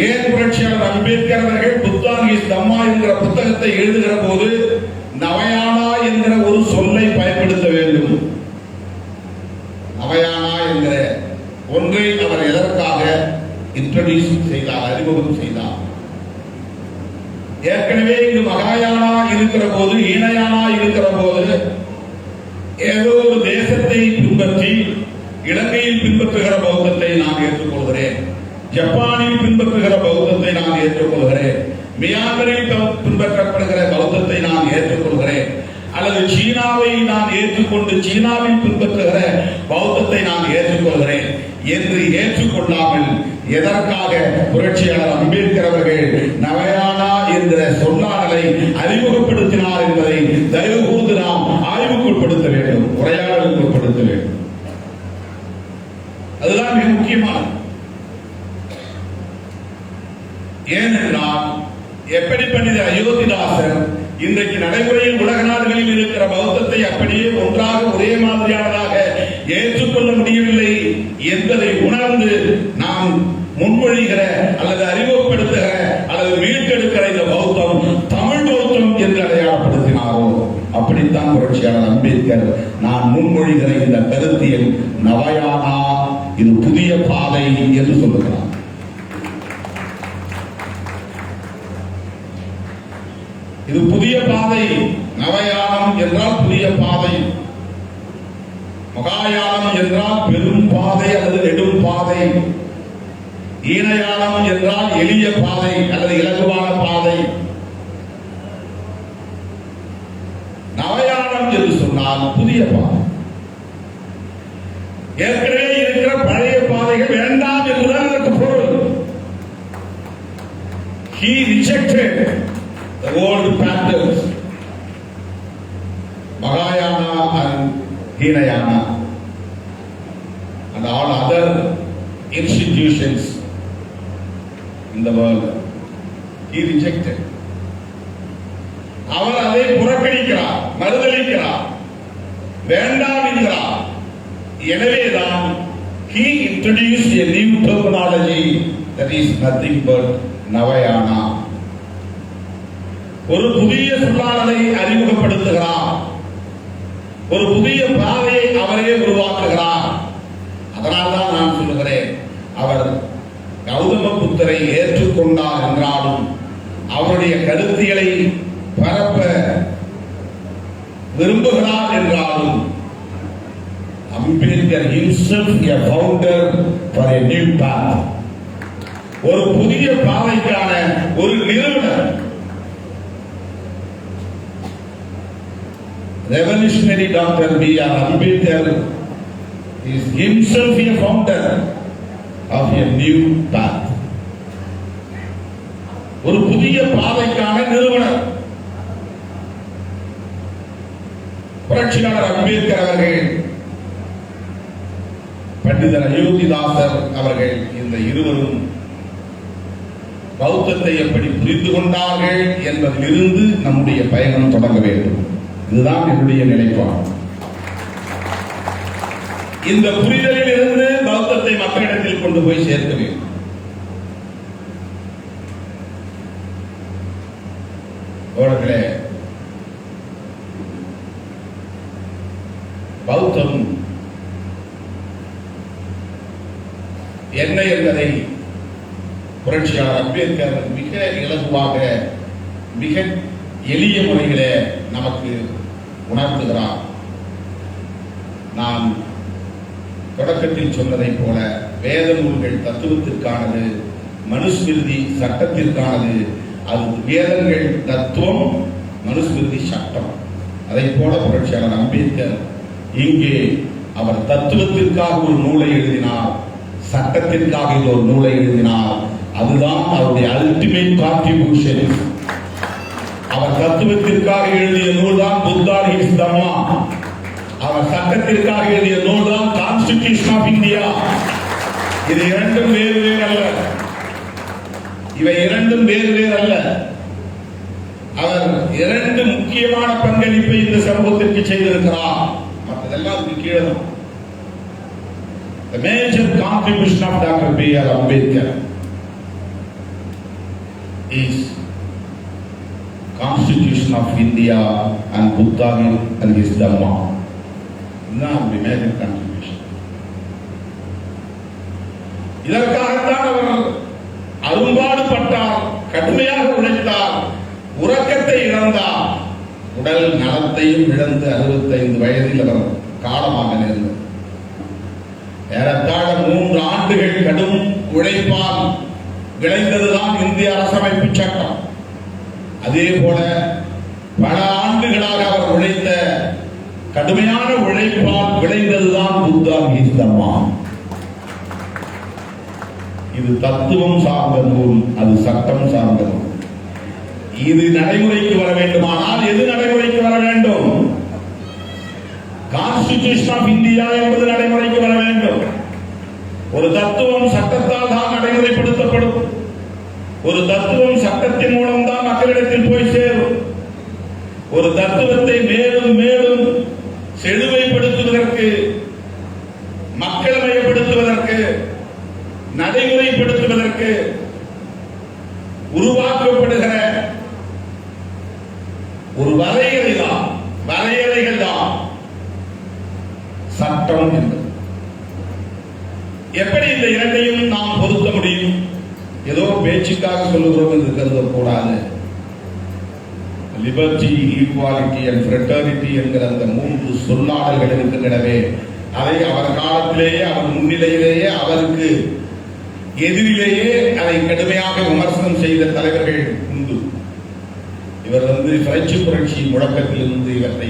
A: ஏன் புரட்சியாளர் அம்பேத்கர் அவர்கள் புத்தாங்கி தம்மா என்கிற புத்தகத்தை எழுதுகிற போது நவயானா என்கிற ஒரு சொல்லை பயன்படுத்த வேண்டும்? நவயானா என்கிற ஒன்றை அவர் எதற்காக இன்ட்ரோடியூஸ் செய்தார், அறிமுகம் செய்தார்? ஏற்கனவே இங்கு மகாயானா இருக்கிற போது, ஈனயானா இருக்கிற போது ஏதோ ஒரு தேசத்தை பின்பற்றி இலங்கையில் பின்பற்றுகிற பௌத்தத்தை நான் ஏற்றுக்கொள்கிறேன், ஜப்பானில் பின்பற்றுகிற பௌத்தத்தை நான் ஏற்றுக்கொள்கிறேன், மியான்மரில் பின்பற்றப்படுகிற பௌத்தத்தை நான் ஏற்றுக்கொள்கிறேன், அல்லது சீனாவை நான் ஏற்றுக்கொண்டு சீனாவில் பின்பற்றுகிற பௌத்தத்தை நான் ஏற்றுக்கொள்கிறேன் என்று ஏற்றுக்கொள்ளாமல் எதற்காக புரட்சியாளர் அம்பேத்கர் அவர்கள் நவயானா என்ற சொல்லாடலை அறிமுகப்படுத்தினார் என்பதை தயவு கூர்ந்து நாம் ஆய்வுக்குட்படுத்த வேண்டும், உரையாடலுக்கு உட்படுத்த வேண்டும். அதுதான் மிக முக்கியமானது. ஏனென்றால் எப்படி பண்டித அயோத்திதாசர் இன்றைக்கு நடைமுறையில் உலக நாடுகளில் இருக்கிற பௌத்தத்தை அப்படியே ஒன்றாக ஒரே மாதிரியானதாக ஏற்றுக்கொள்ள முடியவில்லை என்பதை உணர்ந்து நாம் முன்மொழிகிற அல்லது அறிமுகப்படுத்துகிற அல்லது மீட்டெடுக்கிற இந்த பௌத்தம் தமிழ் பௌத்தம் என்று அடையாளப்படுத்தினாரோ அப்படித்தான் புரட்சியாளர் அம்பேத்கர் நான் முன்மொழிகிற இந்த கருத்தியல் நவயானா, இது புதிய பாதை என்று சொல்லுகிறார். இது புதிய பாதை. நவயானம் என்றால் புதிய பாதை, மகாயானம் என்றால் பெரும் பாதை அல்லது நெடும் பாதை, ஈனயானம் என்றால் எளிய பாதை அல்லது இலகுவான பாதை. நவயானம் என்று சொன்னால் புதிய பாதை. ஏற்கனவே இருக்கிற பழைய பாதைகள் வேண்டாம் என்றுதான் அதற்கு பொருள். He rejected the old patterns, Mahayana and Hinayana and all other institutions in the world. He rejected. அவர் அதை புறக்கணிக்கிறார், மறுதலிக்கிறார், வேண்டாம் என்கிறார். எனவேதான் he introduced a new terminology that is nothing but நவயானா. ஒரு புதிய சொல்லாடலை அறிமுகப்படுத்துகிறார், ஒரு புதிய பாதையை அவரே உருவாக்குகிறார். அதனால்தான் நான் சொல்லுகிறேன், அவர் கௌதம புத்தரை ஏற்றுக்கொண்டார் என்றாலும் அவருடைய கருத்தியலை பரப்ப விரும்புகிறார் என்றாலும் Ambedkar himself a founder for a new path, ஒரு புதிய பாதைக்கான ஒரு நிறுவனர். Revolutionary Dr. B.R. Ambedkar is himself a founder of a new path, ஒரு புதிய பாதைக்கான நிறுவனர். புரட்சியாளர் அம்பேத்கர் அவர்கள், பண்டிதர் அயோத்திதாசர் அவர்கள், இந்த இருவரும் பௌத்தத்தை எப்படி புரிந்து கொண்டார்கள் என்பதிலிருந்து நம்முடைய பயணம் தொடங்க வேண்டும். இதுதான் என்னுடைய நிலைப்பாடு. இந்த புரிதலில் இருந்து பௌத்தத்தை மக்களிடத்தில் கொண்டு போய் சேர்க்க வேண்டும். அவர்களே, பௌத்தம் என்ன என்பதை புரட்சியாளர் அம்பேத்கர் மிக இலகுவாக, மிக எளிய முறையிலே நமக்கு உணர்த்துகிறார். நான் தொடக்கத்தில் சொன்னதை போல வேத நூல்கள் தத்துவத்திற்கானது, மனுஸ்மிருதி சட்டத்திற்கானது. அது வேதங்கள் தத்துவம், மனுஸ்மிருதி சட்டம். அதை போல புரட்சியாளர் அம்பேத்கர் இங்கே அவர் தத்துவத்திற்காக ஒரு நூலை எழுதினார், சட்டத்திற்காக ஒரு நூலை எழுதினார். அதுதான் அவருடைய அல்டிமேட் கான்ட்ரிபியூஷன். அவர் தத்துவத்திற்காக எழுதிய நூல் தான் புத்தா ஹிஸ் தம்மா. அவர் சட்டத்திற்காக எழுதிய நூல் தான் கான்ஸ்டிடியூஷன் ஆஃப் இந்தியா. இது இரண்டும் வேறு வேறு அல்ல. இவை இரண்டும் வேறு வேறு அல்ல. அவர் இரண்டு முக்கியமான பங்களிப்பை இந்த சமூகத்திற்கு செய்திருக்கிறார். மற்றதெல்லாம் அதுக்கு கீழே தான். The major contribution of Dr. B.R. Ambedkar is Constitution of India and Buddha and his Dhamma. Now the major contribution. இதற்காகத்தான் அவர் அரும்பாடுபட்டார், கடுமையாக உழைத்தார், உறக்கத்தை இழந்தார், உடல் நலத்தையும் இழந்து 65 வயதில் அவர் காலமாக நேர்ந்தார். ஏறத்தாழ 3 ஆண்டுகள் கடும் உழைப்பால் விளைந்ததுதான் இந்திய அரசமைப்பு சட்டம். அதே போல பல ஆண்டுகளாக அவர் உழைத்த கடுமையான உழைப்பால் விளைந்ததுதான் புத்தா ஹிஸ் தம்மா. இது தத்துவம் சார்ந்த நூல், அது சட்டம் சார்ந்த நூல். இது நடைமுறைக்கு வர வேண்டுமானால் எது நடைமுறைக்கு வர வேண்டும்? கான்ஸ்டிடியூஷன் ஆஃப் இந்தியா என்பது நடைமுறைக்கு வர வேண்டும். ஒரு தத்துவம் சட்டத்தால் தான் நடைமுறைப்படுத்தப்படும். ஒரு தத்துவம் சட்டத்தின் மூலம் தான் மக்களிடத்தில் போய் சேரும். ஒரு தத்துவத்தை மேலும் மேலும் செழுமைப்படுத்துவதற்கு, மக்கள்மயப்படுத்துவதற்கு, நடைமுறைப்படுத்துவதற்கு உருவாக்கப்படுகிற ஒரு வரையறைகள் தான் சட்டம் என்பது. எப்படி இந்த இரண்டையும் நாம் பொருத்த முடியும்? ஏதோ பேச்சுக்காக சொல்லுகிறோம் என்று கருதக்கூடாது. லிபர்ட்டி, ஈக்வாலிட்டி அண்ட் ஃப்ரெட்டர்னிட்டி என்கிற அந்த 3 சொல்லாடல்கள் இருக்கின்றனவே, அதை அவர் காலத்திலேயே, அவர் முன்னிலையிலேயே, அவருக்கு எதிரிலேயே அதை கடுமையாக விமர்சனம் செய்த தலைவர்கள் உண்டு. இவர் பிரெஞ்சு புரட்சி முழக்கத்திலிருந்து இவற்றை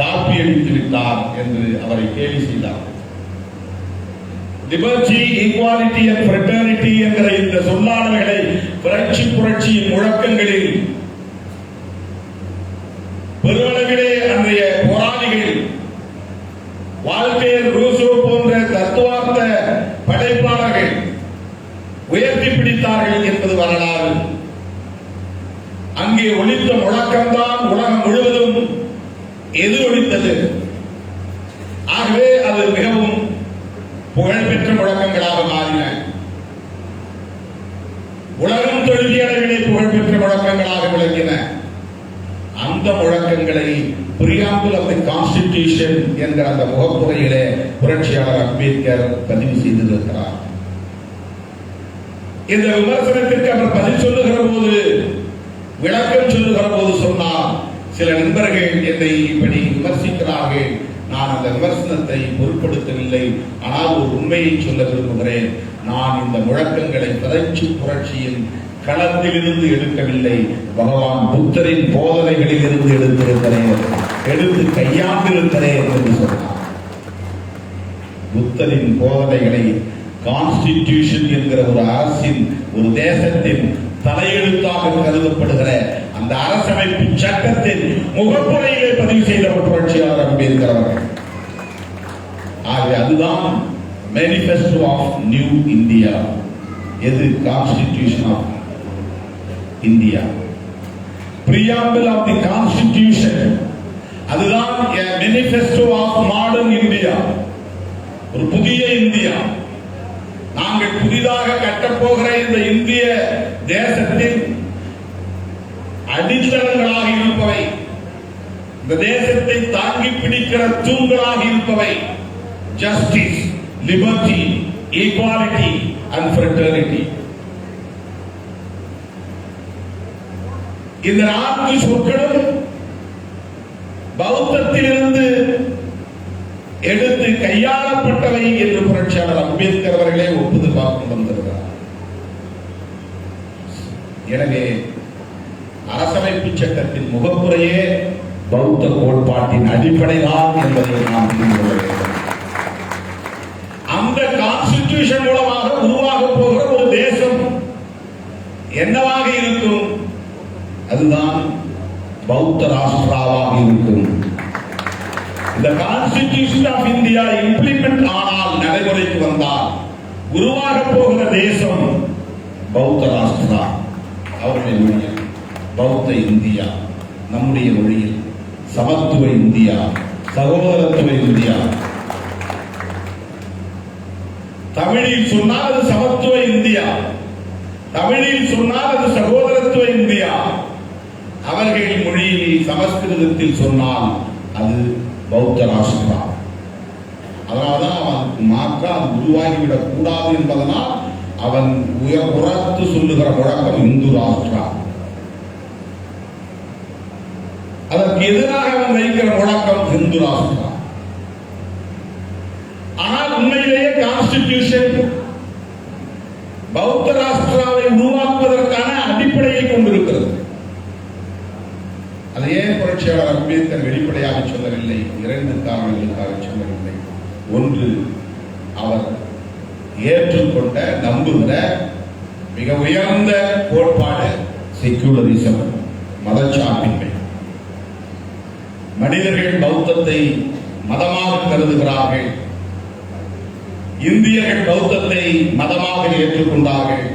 A: காப்பியடித்து விட்டார் என்று அவரை கேலி செய்தார். லிபர்ட்டி, ஈக்வாலிட்டி அண்ட் ஃப்ரெட்டர்னிட்டி என்கிற இந்த சொல்லாடல்களை பிரெஞ்சு புரட்சியின் முழக்கங்களில் பெருமளவிலே அன்றைய போராளிகள், வால்டேர், ரூசோ போன்ற தத்துவார்த்த படைப்பாளர்கள் உயர்த்தி பிடித்தார்கள் என்பது வரலாறு. அங்கே ஒலித்த முழக்கம்தான் உலகம் முழுவதும் எதிரொலித்தது. ஆகவே அது மிகவும் புகழ்பெற்ற முழக்கங்களாக மாறின. உலகம் தொழுகிய அளவிலே புகழ்பெற்ற முழக்கங்களாக விளங்கின. அந்த முழக்கங்களை பிரியாம்பிள் ஆஃப் தி கான்ஸ்டிடியூஷன் என்கிற அந்த முகப்புரையிலே புரட்சியாளர் அம்பேத்கர் பதிவு செய்திருக்கிறார். இந்த விமர்சனத்திற்கு அவர் பதில் சொல்லுகிற போது, விளக்கம் சொல்லுகிற போது சொன்னார், சில நண்பர்கள் என்னை இப்படி விமர்சிக்கிறார்கள், நான் அந்த விமர்சனத்தை பொருட்படுத்தவில்லை, ஆனால் ஒரு உண்மையை சொல்ல விரும்புகிறேன். நான் இந்த முழக்கங்களை பிரெஞ்சு புரட்சியின் களத்திலிருந்து எடுக்கவில்லை, பகவான் புத்தரின் போதனைகளில் இருந்து எடுத்து கையாண்டிருக்கிறேன் என்று சொன்னார். புத்தரின் போதனைகளை கான்ஸ்டிடியூஷன் என்கிற ஒரு அரசின், ஒரு தேசத்தின் தலையெழுத்தாக கருதப்படுகிற அந்த அரசமைப்பு சட்டத்தின் முகப்புரையிலே பதிவு செய்த புரட்சியாளர் அம்பேத்கர் அவர்கள். ஆகவே அதுதான் மேனிஃபெஸ்டோ ஆஃப் நியூ இந்தியா. எது? Constitution of India, preamble of the constitution. அதுதான் மேனிஃபெஸ்டோ ஆஃப் மாடர்ன் இந்தியா, ஒரு புதிய இந்தியா. நாங்கள் புதிதாக கட்டப்போகிற இந்த இந்திய தேசத்தின் அடித்தளங்களாக இருப்பவை, இந்த தேசத்தை தாங்கி பிடிக்கிற தூண்களாக இருப்பவை justice, liberty, equality and fraternity. இந்த 4 சொற்களும் பௌத்தத்திலிருந்து எடுத்து கையாளப்பட்டவை என்று புரட்சியாளர் அம்பேத்கர் அவர்களே ஒப்புதல் பார்த்து வந்திருக்கிறார். எனவே அரசமைப்பு சட்டத்தின் முகப்புரையே பௌத்த கோட்பாட்டின் அடிப்படைதான் என்பதை நாம் புரிந்து கொள்ள வேண்டும். அந்த கான்ஸ்டிடியூஷன் மூலமாக உருவாக போகிற ஒரு தேசம் என்னவாக இருக்கும்? அதுதான் பௌத்த ராஷ்டிராவாக இருக்கும். இந்த கான்ஸ்டிடியூஷன் ஆஃப் இந்தியா இம்ப்ளிமெண்ட் ஆனால், நடைமுறைக்கு வந்தால், உருவாக போகிற தேசம் பௌத்த ராஷ்டிரா. அவருடைய மொழியில் பௌத்த இந்தியா, நம்முடைய மொழியில் சமத்துவ இந்தியா, சகோதரத்துவ இந்தியா. தமிழில் சொன்னால் அது சமத்துவ இந்தியா, தமிழில் சொன்னால் அது சகோதரத்துவ இந்தியா. அவர்கள் மொழியில் சமஸ்கிருதத்தில் சொன்னால் அது பௌத்த ராஷ்டிரா. அதனால்தான் அவனுக்கு மாற்றா அது உருவாகிவிடக் கூடாது என்பதனால் அவன் உரத்து சொல்லுகிற முழக்கம் இந்து ராஷ்டிரா. அதற்கு எதிராக அவன் வைக்கிற முழக்கம் இந்து ராஷ்டிரா. ஆனால் உண்மையிலேயே கான்ஸ்டிடியூஷன் பௌத்த ராஷ்டிராவை உருவாக்குவதற்கான அடிப்படையை கொண்டிருக்கிறது. அதை ஏன் புரட்சியாளர் அம்பேத்கர் வெளிப்படையாக சொல்லவில்லை? 2 காரணங்களுக்காக சொல்லவில்லை. ஒன்று, அவர் ஏற்றுக்கொண்ட, நம்புகிற மிக உயர்ந்த கோட்பாடு செக்யூலரிசம், மதச்சார்பின்மை. மனிதர்கள் பௌத்தத்தை மதமாக கருதுகிறார்கள். இந்தியர்கள் பௌத்தத்தை மதமாக ஏற்றுக்கொண்டார்கள்.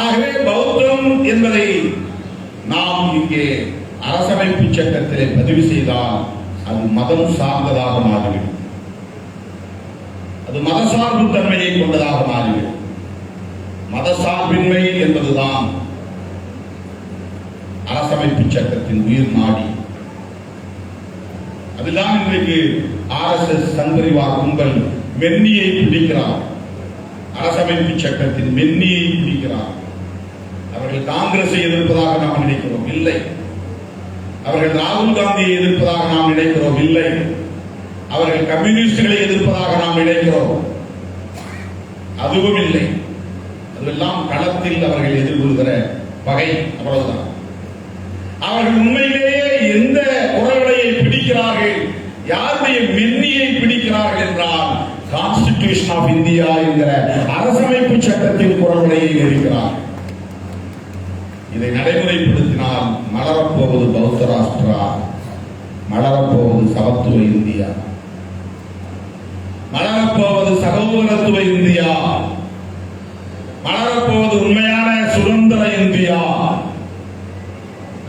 A: ஆகவே பௌத்தம் என்பதை நாம் இங்கே அரசமைப்பு சட்டத்திலே பதிவு செய்தால் அது மதம் சார்ந்ததாக மாறிவிடும். அது மதசார்பு தன்மையை கொண்டதாக மாறிவிடும். மதசார்பின்மை என்பதுதான் அரசமைப்பு சட்டத்தின் உயிர் நாடி. அதுதான் இன்றைக்கு RSS சங்கரிவார் கும்பல் மென்னியை பிடிக்கிறார். அரசமைப்பு சட்டத்தின் மென்னியை பிடிக்கிறார். அவர்கள் காங்கிரஸை எதிர்ப்பதாக நாம் நினைக்கிறோம், இல்லை. அவர்கள் ராகுல் காந்தியை எதிர்ப்பதாக நாம் நினைக்கிறோம், இல்லை. அவர்கள் கம்யூனிஸ்டுகளை எதிர்ப்பதாக நாம் நினைக்கிறோம், அதுவும் இல்லை. அதெல்லாம் களத்தில் அவர்கள் எதிர்கொள்கிற பகை, அவ்வளவுதான். அவர்கள் உண்மையிலேயே எந்த குரல்களையை பிடிக்கிறார்கள், யாருடைய மென்னியை பிடிக்கிறார்கள் என்றால் கான்ஸ்டிடியூஷன் ஆஃப் இந்தியா என்கிற அரசமைப்பு சட்டத்தின் குரல்களையை இருக்கிறார்கள். இதை நடைமுறைப்படுத்தினால் மலரப்போவது பௌத்த ராஷ்டிரா, மலரப்போவது சமத்துவ இந்தியா, மலரப்போவது சகோதரத்துவ இந்தியா, மலரப்போவது உண்மையான சுதந்திர இந்தியா.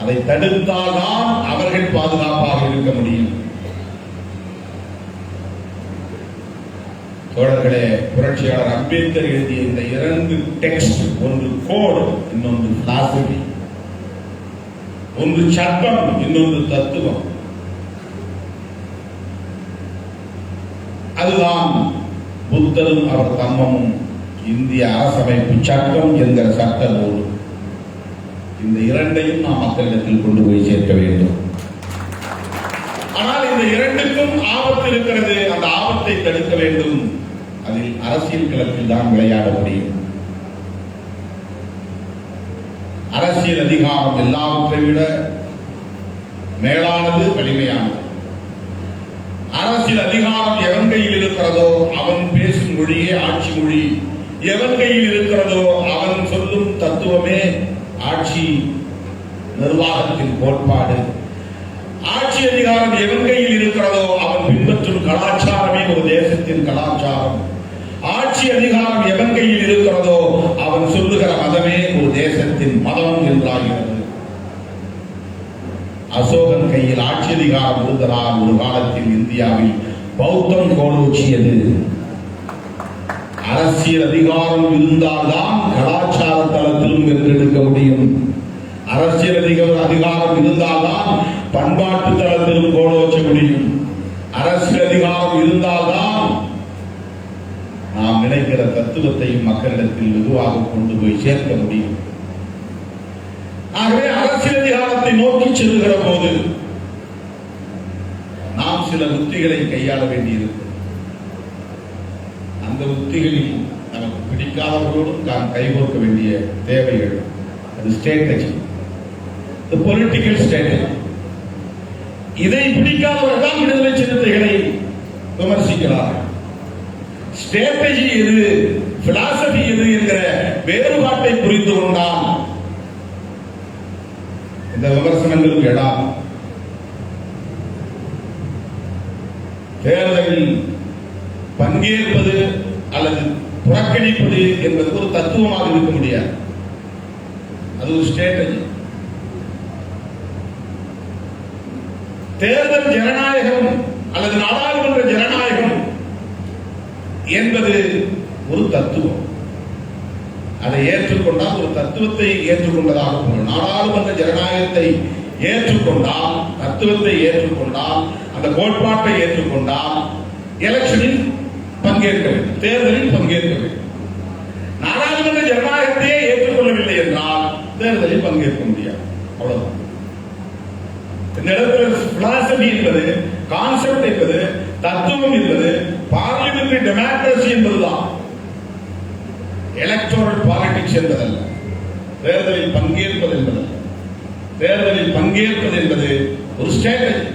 A: அதை தடுத்தால்தான் அவர்கள் பாதுகாப்பாக இருக்க முடியும். தோழர்களே, புரட்சியாளர் அம்பேத்கர் எழுதிய இந்த 2 டெக்ஸ்ட், ஒன்று கோடு, இன்னொன்று பிலாசபி, ஒன்று சட்டம், இன்னொன்று தத்துவம். அதுதான் புத்தரும் அவர் தம்மமும் இந்திய அரசமைப்பு சட்டம் என்கிற சட்ட நூல். இந்த 2ஐயும் நாம் மக்களிடத்தில் கொண்டு போய் சேர்க்க வேண்டும். ஆனால் இந்த 2க்கும் ஆபத்து இருக்கிறது. அந்த ஆபத்தை தடுக்க வேண்டும். அதில் அரசியல் களத்தில் தான் விளையாட முடியும். அரசியல் அதிகாரம் எல்லாவற்றை விட மேலானது, வலிமையானது. அரசியல் அதிகாரம் எவன் கையில் இருக்கிறதோ அவன் பேசும் மொழியே ஆட்சி மொழி. எவன் கையில் இருக்கிறதோ அவன் சொல்லும் தத்துவமே ஆட்சி நிர்வாகத்தின் கோட்பாடு. ஆட்சி அதிகாரம் எவன் கையில் இருக்கிறதோ அவன் பின்பற்றும் கலாச்சாரமே ஒரு தேசத்தின் கலாச்சாரம். ஆட்சி அதிகாரம் எவன் கையில் இருக்கிறதோ அவன் சொல்லுகிற மதமே ஒரு தேசத்தின் மதம் என்றாகிறது. அசோகன் கையில் ஆட்சி அதிகாரம் இருந்ததால் ஒரு காலத்தில் இந்தியாவில் பௌத்தம் கோலோச்சியது. அரசியல் அதிகாரம் இருந்தால்தான் கலாச்சார தளத்திலும் வென்றெடுக்க முடியும். அரசியல் அதிகாரம் இருந்தால்தான் பண்பாட்டு தளத்திலும் கோலோச்ச முடியும். அரசியல் அதிகாரம் இருந்தால்தான் நாம் நினைக்கிற தத்துவத்தையும் மக்களிடத்தில் வெகுவாக கொண்டு போய் சேர்க்க முடியும். ஆகவே அரசியல் அதிகாரத்தை நோக்கி செல்கிற போது நாம் சில உத்திகளை கையாள வேண்டியிருக்கும். அந்த உத்திகளில் நமக்கு பிடிக்காதவர்களோடும் நாம் கைகோர்க்க வேண்டிய தேவைகள். அது ஸ்ட்ராட்டஜி, பொலிட்டிக்கல் ஸ்ட்ராட்டஜி. இதை பிடிக்காதவர்கள் தான் விடுதலை சிறுத்தைகளை விமர்சிக்கிறார்கள். ஸ்ட்ராட்டஜி எது, பிலாசபி எது என்கிற வேறுபாட்டை புரிந்து கொண்டால் இந்த விமர்சனங்களுக்கு இடம். தேர்தலில் பங்கேற்பது அல்லது புறக்கணிப்பது என்பது ஒரு தத்துவமாக இருக்க முடியாது. அது ஒரு ஸ்ட்ராட்டஜி. தேர்தல் ஜனநாயகம் அல்லது நாடாளுமன்ற ஜனநாயகம் என்பது ஒரு தத்துவம். அதை ஏற்றுக்கொண்டால் ஒரு தத்துவத்தை ஏற்றுக்கொண்டதாக பொருள். நாடாளுமன்ற ஜனநாயகத்தை ஏற்றுக்கொண்டால், தத்துவத்தை ஏற்றுக்கொண்டால், அந்த கோட்பாட்டை ஏற்றுக்கொண்டால் எலெக்ஷனில் பங்கேற்க வேண்டும், தேர்தலில் பங்கேற்க வேண்டும். நாடாளுமன்ற ஜனநாயகத்தையே ஏற்றுக்கொள்ளவில்லை என்றால் தேர்தலில் பங்கேற்க முடியாது. அவ்வளவுதான். இந்த இடத்துல பிலாசபி என்பது, கான்செப்ட் என்பது, தத்துவம் என்பது பார்லிமெண்டரி டெமோக்ரசி என்பதுதான். எலக்டோரல் பாலிடிக்ஸ் என்பதல்ல. தேர்தலில் பங்கேற்பது என்பதல்ல. தேர்தலில் பங்கேற்பது என்பது ஒரு ஸ்ட்ராட்டஜி.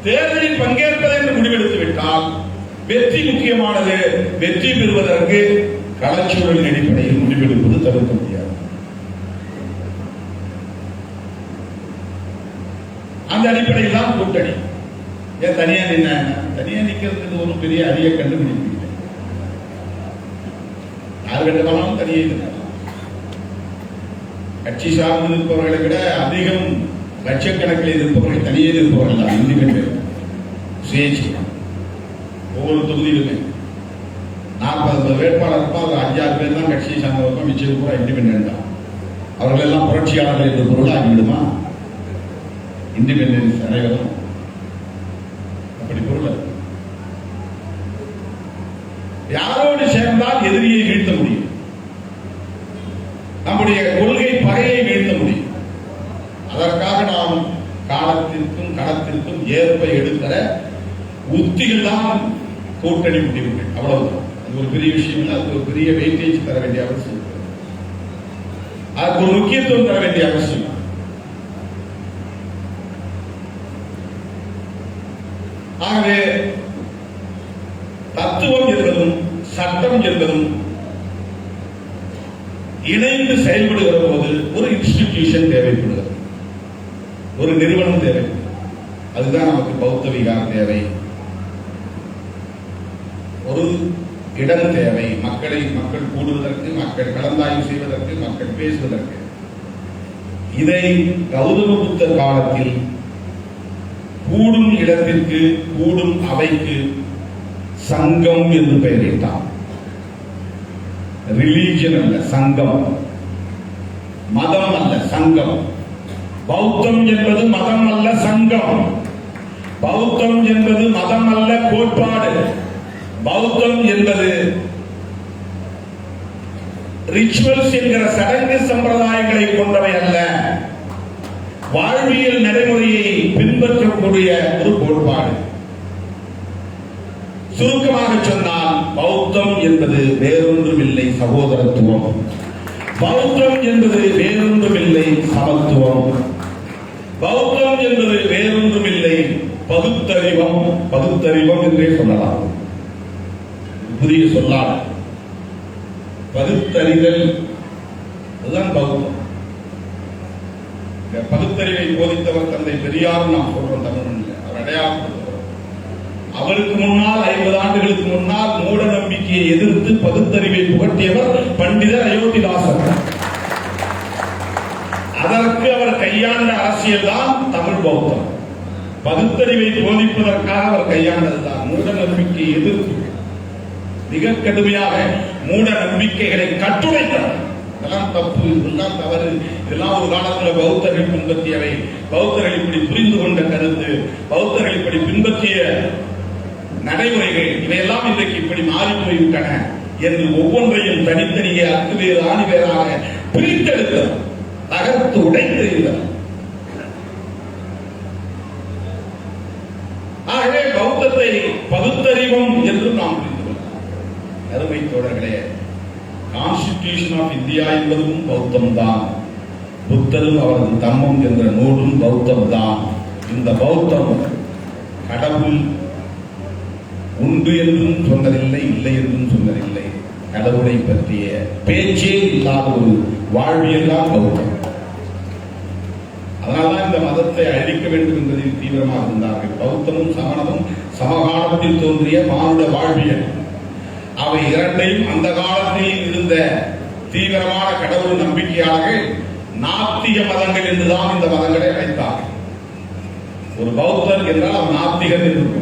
A: தேர்தலில் பங்கேற்பது என்று முடிவெடுத்து விட்டால் வெற்றி முக்கியமானது. வெற்றி பெறுவதற்கு களச்சூழலின் அடிப்படையில் முடிவெடுப்பது தவிர்க்க முடியாது. அந்த அடிப்படையில் தான் கூட்டணி. ஏன் தனியா நின்ன, தனியா நிக்கிறதுக்கு ஒரு பெரிய அரிய கண்டுபிடிப்பு இல்லை. யார் வேண்டுமானாலும் தனியே நிற்கலாம். கட்சி சார்ந்து இருப்பவர்களை விட அதிகம் லட்சக்கணக்கில் இருப்பவர்கள் தனியே இருப்பவர்கள் தான் இண்டிபெண்டன்ட் சுயேட்சை. ஒவ்வொரு தொகுதியிலுமே 40 வேட்பாளர் இருப்பால் 5-6 பேர் தான் கட்சியை சார்ந்தவர்கள், மிச்சம் கூட இண்டிபெண்டன்ட் தான். அவர்கள் எல்லாம் புரட்சியாளர்கள் என்று பொருள் ஆகிவிடுமா? இண்டிபெண்டன்ஸ் அனைவரும் அப்படி பொருள். யாரோடு சேர்ந்தால் எதிரியை வீழ்த்த முடியும், நம்முடைய கொள்கை பகையை வீழ்த்த முடியும். அதற்காக நாம் காலத்திற்கும் களத்திற்கும் ஏற்ப எடுக்கிற உத்திகள் தான் கூட்டணி முடிவுகள். அவ்வளவுதான். அது ஒரு பெரிய விஷயம் இல்லை. அதுக்கு ஒரு பெரிய வெயிட்டேஜ் தர வேண்டிய அவசியம், அதுக்கு ஒரு முக்கியத்துவம் தர வேண்டிய அவசியம். ஆகவே தத்துவம் என்பதும் சட்டம் என்பதும் இணைந்து செயல்படுகிற போது ஒரு இன்ஸ்டிடியூஷன் தேவைப்படுகிறது, ஒரு நிறுவனம் தேவை. அதுதான் நமக்கு பௌத்த விகாரம் தேவை, ஒரு இடம் தேவை, மக்கள் கூடுவதற்கு, மக்கள் கலந்தாய்வு செய்வதற்கு, மக்கள் பேசுவதற்கு. இதை கௌதம புத்தர் காலத்தில் கூடும் இடத்திற்கு, கூடும் அவைக்கு சங்கம் என்று பெயரிட்டார். ரிலீஜன் அல்ல, சங்கம். மதம் அல்ல, சங்கம். பௌத்தம் என்பது மதம் அல்ல, சங்கம். பௌத்தம் என்பது மதம் அல்ல, கோட்பாடு. பௌத்தம் என்பது ரிச்சுவல்ஸ் என்கிற சடங்கு சம்பிரதாயங்களை கொண்டவை அல்ல, வாழ்வியல் நடைமுறையை பின்பற்றக்கூடிய ஒரு கோட்பாடு. சுருக்கமாக சொன்னால் பௌத்தம் என்பது வேறொன்றுமில்லை சகோதரத்துவம். பௌத்தம் என்பது வேறொன்றுமில்லை சமத்துவம். பௌத்தம் என்பது வேறொன்றுமில்லை பகுத்தறிவம். பகுத்தறிவம் என்றே சொல்லலாம், புதிய சொல்லால் பகுத்தறிதல். அதுதான் பௌத்தம். பகுத்தறிவை போதித்தவர் தந்தை பெரியார் நாம் சொல்றோம், தமிழ் அவர் அடையாளம். அவருக்கு முன்னால் 50 ஆண்டுகளுக்கு முன்னால் மூட நம்பிக்கையை எதிர்த்து பகுத்தறிவை புகட்டியவர் பண்டிதர் அயோத்திதாசர். அதற்கு அவர் கையாண்ட அரசியல் தான் தமிழ் பௌத்தம். பகுத்தறிவை போதிப்பதற்காக அவர் கையாண்டதுதான் மூட நம்பிக்கையை எதிர்த்து மிக கடுமையாக மூட நம்பிக்கைகளை கட்டுரைத்தார். இதெல்லாம் தப்பு, இதெல்லாம் தவறு, இதெல்லாம் ஒரு காலத்தில் பௌத்தர்கள் பின்பற்றியவை, பௌத்தர்கள் இப்படி புரிந்து கொண்ட கருத்து, பௌத்தர்கள் இப்படி பின்பற்றிய நடைமுறைகள், இவையெல்லாம் இன்றைக்கு இப்படி மாறி போய்விட்டன என்று ஒவ்வொன்றையும் தனித்தனியே அக்குவேறு ஆணிவேராக பிரித்தெடுத்தார், தகர்த்து உடைத்திருந்தார். ஆகவே பௌத்தத்தை பகுத்தறிவம் என்று நாம் புரிந்து கொள்ளலாம். அருமை தோழர்களே, கான்ஸ்டிடியூஷன் ஆஃப் இந்தியா என்பதும் பௌத்தம் தான். புத்தரும் அவரது தம்மம் என்ற நூலும் பௌத்தம் தான். இந்த பௌத்தம் கடவுள் உண்டு என்றும் சொன்னதில்லை, இல்லை என்றும் சொன்னதில்லை. கடவுளை பற்றிய பேச்சே இல்லாத ஒரு வாழ்வியல் தான் பௌத்தம். அதனால்தான் இந்த மதத்தை அழிக்க வேண்டும் என்பதில் தீவிரமாக இருந்தார்கள். பௌத்தமும் சமணமும் சமகாலத்தில் தோன்றிய மானுட வாழ்வியல். அவை இரண்டையும் அந்த காலத்தில் இருந்த தீவிரமான கடவுள் நம்பிக்கையாளர்கள் நாத்திக மதங்கள் என்றுதான் இந்த மதங்களை அழைத்தார்கள். ஒரு பௌத்தர் என்றால் அவன் நாத்திகன் என்று,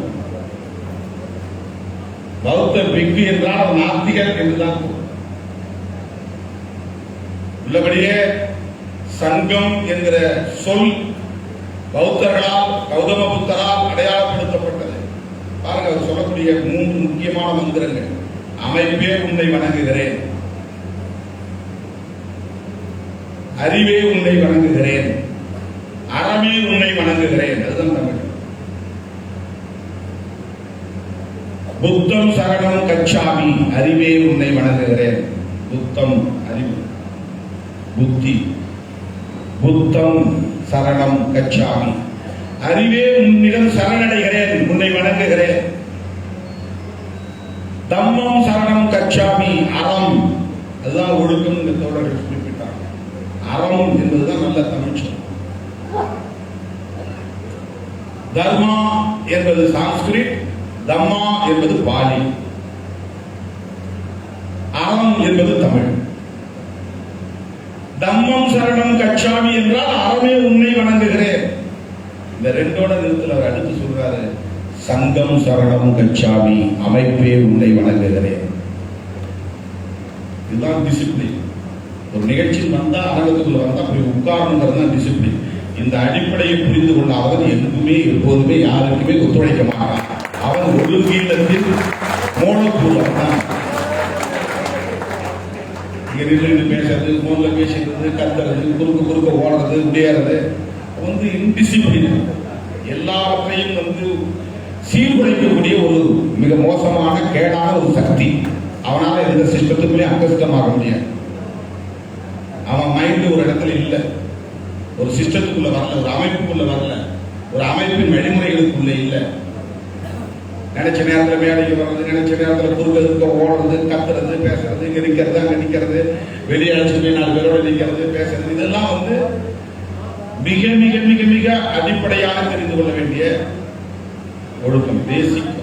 A: பௌத்த பிக்கு என்றால் அவன் நாத்திகன் என்றுதான். உள்ளபடியே சங்கம் என்கிற சொல் பௌத்தர்களால் கௌதம புத்தரால் அடையாளப்படுத்தப்பட்டது. பாருங்க, அவர் சொல்லக்கூடிய 3 முக்கியமான மந்திரங்கள். அமைப்பே உன்னை வணங்குகிறேன், அறிவே உன்னை வணங்குகிறேன், அறமே உன்னை வணங்குகிறேன். அதுதான் தமிழ். புத்தம் சரணம் கச்சாமி, அறிவே உன்னை வணங்குகிறேன். புத்தம் அறிவு, புத்தி. புத்தம் சரணம் கச்சாமி, அறிவே உன்னிடம் சரணடைகிறேன், உன்னை வணங்குகிறேன். தம்மம் சரணம் கச்சாமி, அறம். அதுதான் ஒழுக்கம். இந்த தோழர்கள் குறிப்பிட்டாங்க. அறம் என்பதுதான் நல்ல தமிழ் சொல். தர்மா என்பது சான்ஸ்கிரிட், தம்மா என்பது பாலி, அறம் என்பது தமிழ். தம்மம் சரணம் சரணம் கச்சாமி என்றால் அறமே உன்னை வணங்குகிறேன். இந்த ரெண்டோட நிறுத்தல அவர் அடுத்து சொல்றாரு, சங்கம் சரணம் கச்சாமி, அமைப்பே உன்னை வணங்குகிறேன். இதுதான் டிசிப்ளின். ஒரு நிகழ்ச்சியில் வந்தா, அரங்கத்துக்குள்ள வந்தா போய் உட்காரணுங்கிறது தான் டிசிப்ளின். இந்த அடிப்படையை புரிந்து கொண்டால் எதுவுமே எப்போதுமே யாருக்குமே ஒத்துழைக்க மாட்டான். அவன் ஒழுங்கீனத்தில் மூலக்கூறும் தான். இங்க நின்று பேசுறது, போன்ல பேசுறது, கத்துறது, குறுக்க ஓடுறது, முடியாது இன்டிசிப்ளின். எல்லாவற்றையும் சீர்குலைக்கக்கூடிய ஒரு மிக மோசமான கேடான ஒரு சக்தி. அவனால எந்த சிஸ்டத்துக்குள்ளே அங்கஸ்தமாக முடியாது. அவன் மைண்ட் ஒரு இடத்துல இல்லை, ஒரு சிஸ்டத்துக்குள்ள வரல, ஒரு அமைப்புக்குள்ள வரல, ஒரு அமைப்பின் வழிமுறைகளுக்குள்ள இல்லை. நினைச்ச நேரத்தில் மேடைக்கு வர்றது, நினைச்ச நேரத்தில் குறுக்க ஓடுறது, கத்துறது, பேசுறது, இங்க நிக்கிறது, அங்க நிக்கிறது, வெளியே அழைச்சிட்டு போய் 4 பேரோட நிக்கிறது, பேசுறது, இதெல்லாம் மிக மிக மிக மிக அடிப்படையாக தெரிந்து கொள்ள வேண்டிய ஒழுக்கம், பேசிக்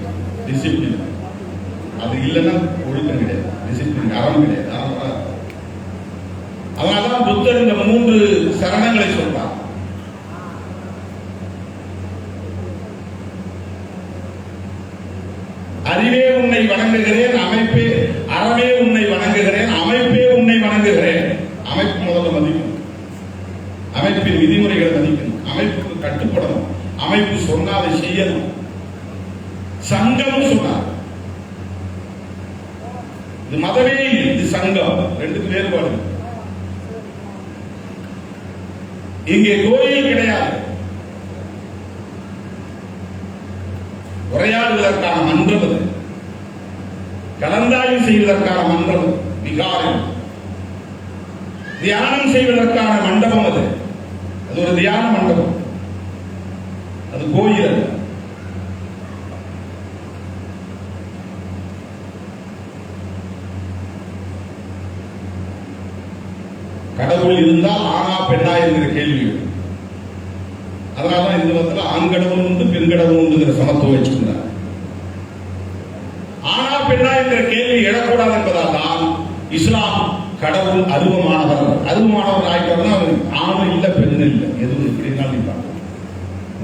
A: டிசிப்ளின். அது இல்லைன்னா ஒழுக்கம் கிடையாது, டிசிப்ளின் அறம் கிடையாது. அதனால்தான் புத்தர் இந்த 3 சரணங்களை சொல்றார். அறிவே உன்னை வணங்குகிறேன், அமைப்பே அறவே உன்னை வணங்குகிறேன், அமைப்பே உன்னை வணங்குகிறேன். அமைப்பு முதல்ல மதிக்கணும், அமைப்பின் விதிமுறைகளை மதிக்கணும், அமைப்புக்கு கட்டுப்படணும், அமைப்பு சொன்னாதை செய்யணும். சங்கம் சொன்னார், இது மதமே, இது சங்கம், ரெண்டுக்கு வேறுபாடு. இங்கே கோயில் கிடையாது, உரையாடுவதற்கான மன்றம் அது, கலந்தாய்வு செய்வதற்கான மன்றம், விகாரம், தியானம் செய்வதற்கான மண்டபம் அது. அது ஒரு தியான மண்டபம், அது கோயில் அது. கடவுள் இருந்தால் ஆனா பெண்ணா என்கிற கேள்வி. அதனாலதான் இந்த மதத்துல ஆண் கடவுள் உண்டு, பெண் கடவுள் உண்டு சமத்துவம் வச்சிருந்தார். ஆனா பெண்ணா என்கிற கேள்வி எழக்கூடாது என்பதால் தான் இஸ்லாம் கடவுள் அருவமானவர் ஆயிட்டார்னா ஆணும் இல்ல பெண்ணு இல்லை, எதுவும் இப்படினாலும்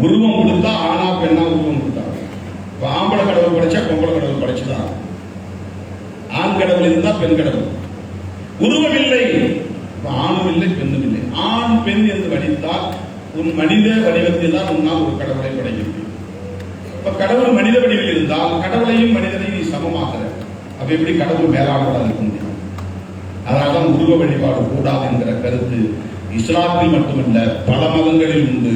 A: உருவம் கொடுத்தா ஆனா பெண்ணா உருவம் கொடுத்தாங்க. ஆம்பளை கடவுள் படைச்சா பொம்பளை கடவுள் படைச்சுதான். ஆண் கடவுள் இருந்தா பெண் கடவுள். உருவம் இல்லை, ஆணும் இல்லை பெண்ணும் இல்லை. ஆண் பெண் என்று வடித்தால் உன் மனித வடிவத்தில் தான் உன்னால் ஒரு கடவுளை படைக்க முடியும். இப்ப கடவுள் மனித வடிவில் இருந்தால் கடவுளையும் மனிதனையும் நீ சமமாக்குற. அப்ப எப்படி கடவுள் மேலானவராக இருக்க முடியும்? அதனால்தான் உருவ வழிபாடு கூடாது என்கிற கருத்து இஸ்லாத்தில் மட்டுமல்ல பல மதங்களில் உண்டு.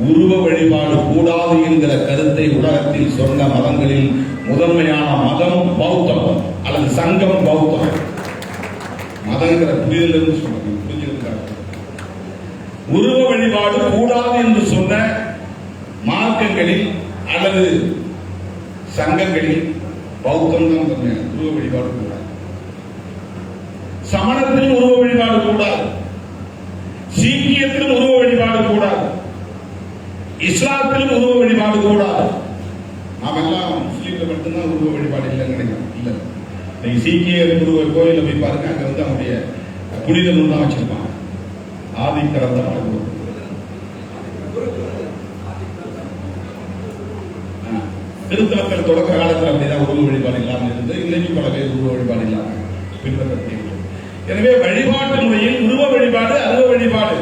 A: உருவ வழிபாடு கூடாது என்கிற கருத்தை உலகத்தில் சொன்ன மதங்களில் முதன்மையான மதம் பௌத்தம் அல்லது சங்கம் பௌத்தம். மதங்கிற புரிதலிருந்து சொல்றேன், புரிஞ்சிருக்காங்க. உருவ வழிபாடு கூடாது என்று சொன்ன மார்க்கங்களில் அல்லது சங்கங்களில் பௌத்தம் தான் சொன்னேன். உருவ வழிபாடு கூடாது. சமணத்தில் உருவ வழிபாடு கூடாது, சீக்கியத்திலும் உருவ வழிபாடு கூடாது, இஸ்லாத்திலும் உருவ வழிபாடு கூடாது. நாம் எல்லாம் முஸ்லீம்ல மட்டும்தான் உருவ வழிபாடு இல்லைன்னு நினைக்கிறோம். இல்ல, நீங்க சீக்கிய உருவ கோயில போய் பாருங்க, அங்க அவங்களுடைய புனித நூல் தான் வச்சிருப்பாங்க. ஆதிக்கரந்த திருத்தலத்தில் தொடக்க காலத்தில் அப்படிதான் உருவ வழிபாடு இல்லாமல் இருந்து இன்னைக்கு பல பேர் உருவ வழிபாடு இல்லாமல் பின்பற்றப்படுகிறது. எனவே வழிபாட்டு முறையில் உருவ வழிபாடு அருவ வழிபாடு,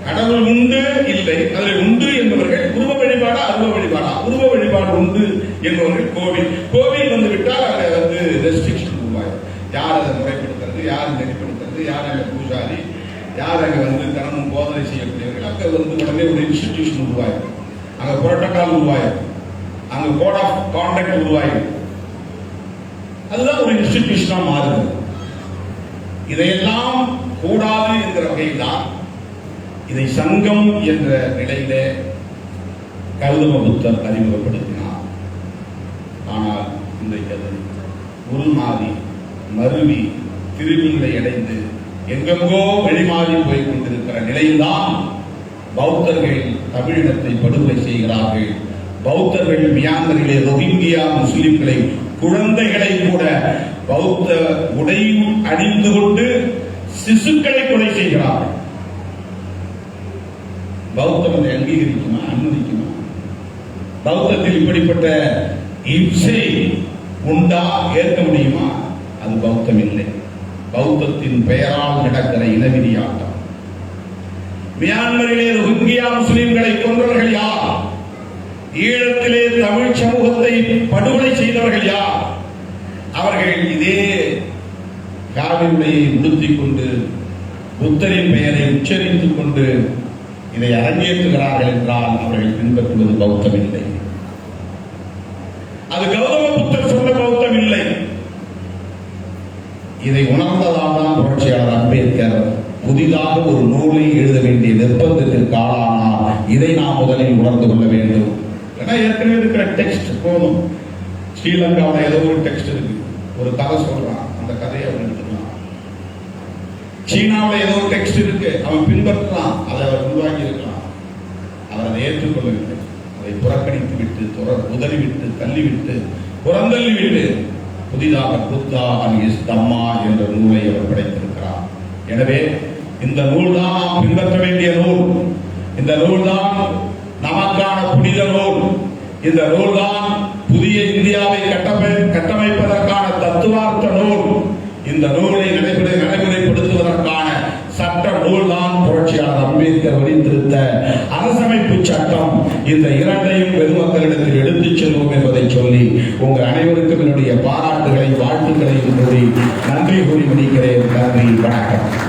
A: கடவுள் உண்டு இல்லை அதில் உண்டு என்பவர்கள் உருவ வழிபாடா அருவ வழிபாடா? உருவ வழிபாடு உண்டு என்பவர்கள் கோவில் வந்து விட்டால் அதை ரெஸ்ட்ரிக்ஷன் உருவாகும். யார் அதை முறைப்படுத்துறது, யார் நெறிப்படுத்துறது, யார் அங்க பூஜாரி, யார் அங்க தினமும் போதனை செய்யக்கூடியவர்கள், அங்க உடனே ஒரு இன்ஸ்டிடியூஷன் உருவாகும், அங்க புரோட்டோகால் உருவாகும், அங்க கோட் ஆஃப் கான்டக்ட் உருவாகும். அதுதான் ஒரு இன்ஸ்டிடியூஷனா மாறுது. இதையெல்லாம் கூடாது என்கிற வகையில் தான் இதை சங்கம் என்ற நிலையில கௌதம புத்தர் அறிமுகப்படுத்தினார். ஆனால் இன்றைக்கு அது உருமாறி மருவி திருவிழை அடைந்து எங்கெங்கோ வெளிமாறி போய் கொண்டிருக்கிற நிலையில்தான் பௌத்தர்கள் தமிழினத்தை படுகொலை செய்கிறார்கள். பௌத்தர்கள் மியான்மரிலே ரோஹிங்கியா முஸ்லிம்களை, குழந்தைகளை கூட பௌத்த உடையும் அணிந்து கொண்டு சிசுக்களை கொலை செய்கிறார்கள். பௌத்தம் அதை அங்கீகரிக்குமா, அனுமதிக்குமா? பௌத்தத்தில் இப்படிப்பட்ட இம்சை உண்டா, ஏற்க முடியுமா? அது பௌத்தம் இல்லை. பௌத்தத்தின் பெயரால் நடக்கிற இனவிதியாட்டம். மியான்மரிலே ரோஹிங்கியா முஸ்லிம்களை கொன்றவர்கள் யார்? ஈழத்திலே தமிழ் சமூகத்தை படுகொலை செய்தவர்கள் யார்? அவர்கள் இதே காவிரியை உடுத்திக் கொண்டு புத்தரின் பெயரை உச்சரித்துக் கொண்டு இதை அரங்கேற்றுகிறார்கள் என்றால் அவர்கள் பின்பற்றுவது பௌத்தம் இல்லை. அது கௌதம புத்தர் சொன்ன பௌத்தம் இல்லை. இதை உணர்ந்ததால் தான் புரட்சியாளர் அம்பேத்கர் புதிதாக ஒரு நூலை எழுத வேண்டிய நிர்பந்தத்திற்கு ஆளானார். இதை நாம் முதலில் உணர்ந்து கொள்ள வேண்டும். ஏன்னா ஏற்கனவே இருக்கிற டெக்ஸ்ட் போதும். ஸ்ரீலங்காவில் ஏதோ ஒரு டெக்ஸ்ட் இருக்கு, ஒரு கதை சொல்றான், அந்த கதையை அவர் எடுத்துக்கலாம். சீனாவில் ஏதோ ஒரு டெக்ஸ்ட் இருக்கு, அவன் பின்பற்றலாம், அதை அவர் உருவாக்கி இருக்கலாம். அவர் அதை ஏற்றுக்கொள்ளவில்லை. அதை புறக்கணித்து விட்டு, உதறிவிட்டு, தள்ளிவிட்டு, புறந்தள்ளிவிட்டு புதிதாக புத்தா அண்ட் இஸ் தம்மா என்ற நூலை அவர் படைத்திருக்கிறார். எனவே இந்த நூல் தான் நாம் பின்பற்ற வேண்டிய நூல். இந்த நூல் தான் நமக்கான புனித நூல். இந்த நூல் தான் புதிய இந்தியாவை கட்டமைப்பதற்கான தத்துவார்த்த நூல். இந்த நூலை நடைமுறைப்படுத்துவதற்கான சட்ட நூல் தான் புரட்சியாளர் அம்பேத்கர் வடித்திருத்த அரசமைப்பு சட்டம். இந்த இரண்டையும் பொதுமக்களிடத்தில் எடுத்துச் செல்வோம் என்பதை சொல்லி உங்கள் அனைவருக்கும் என்னுடைய பாராட்டுகளை, வாழ்த்துக்களை கூறி நன்றி கூறி முடிக்கிறேன். நன்றி, வணக்கம்.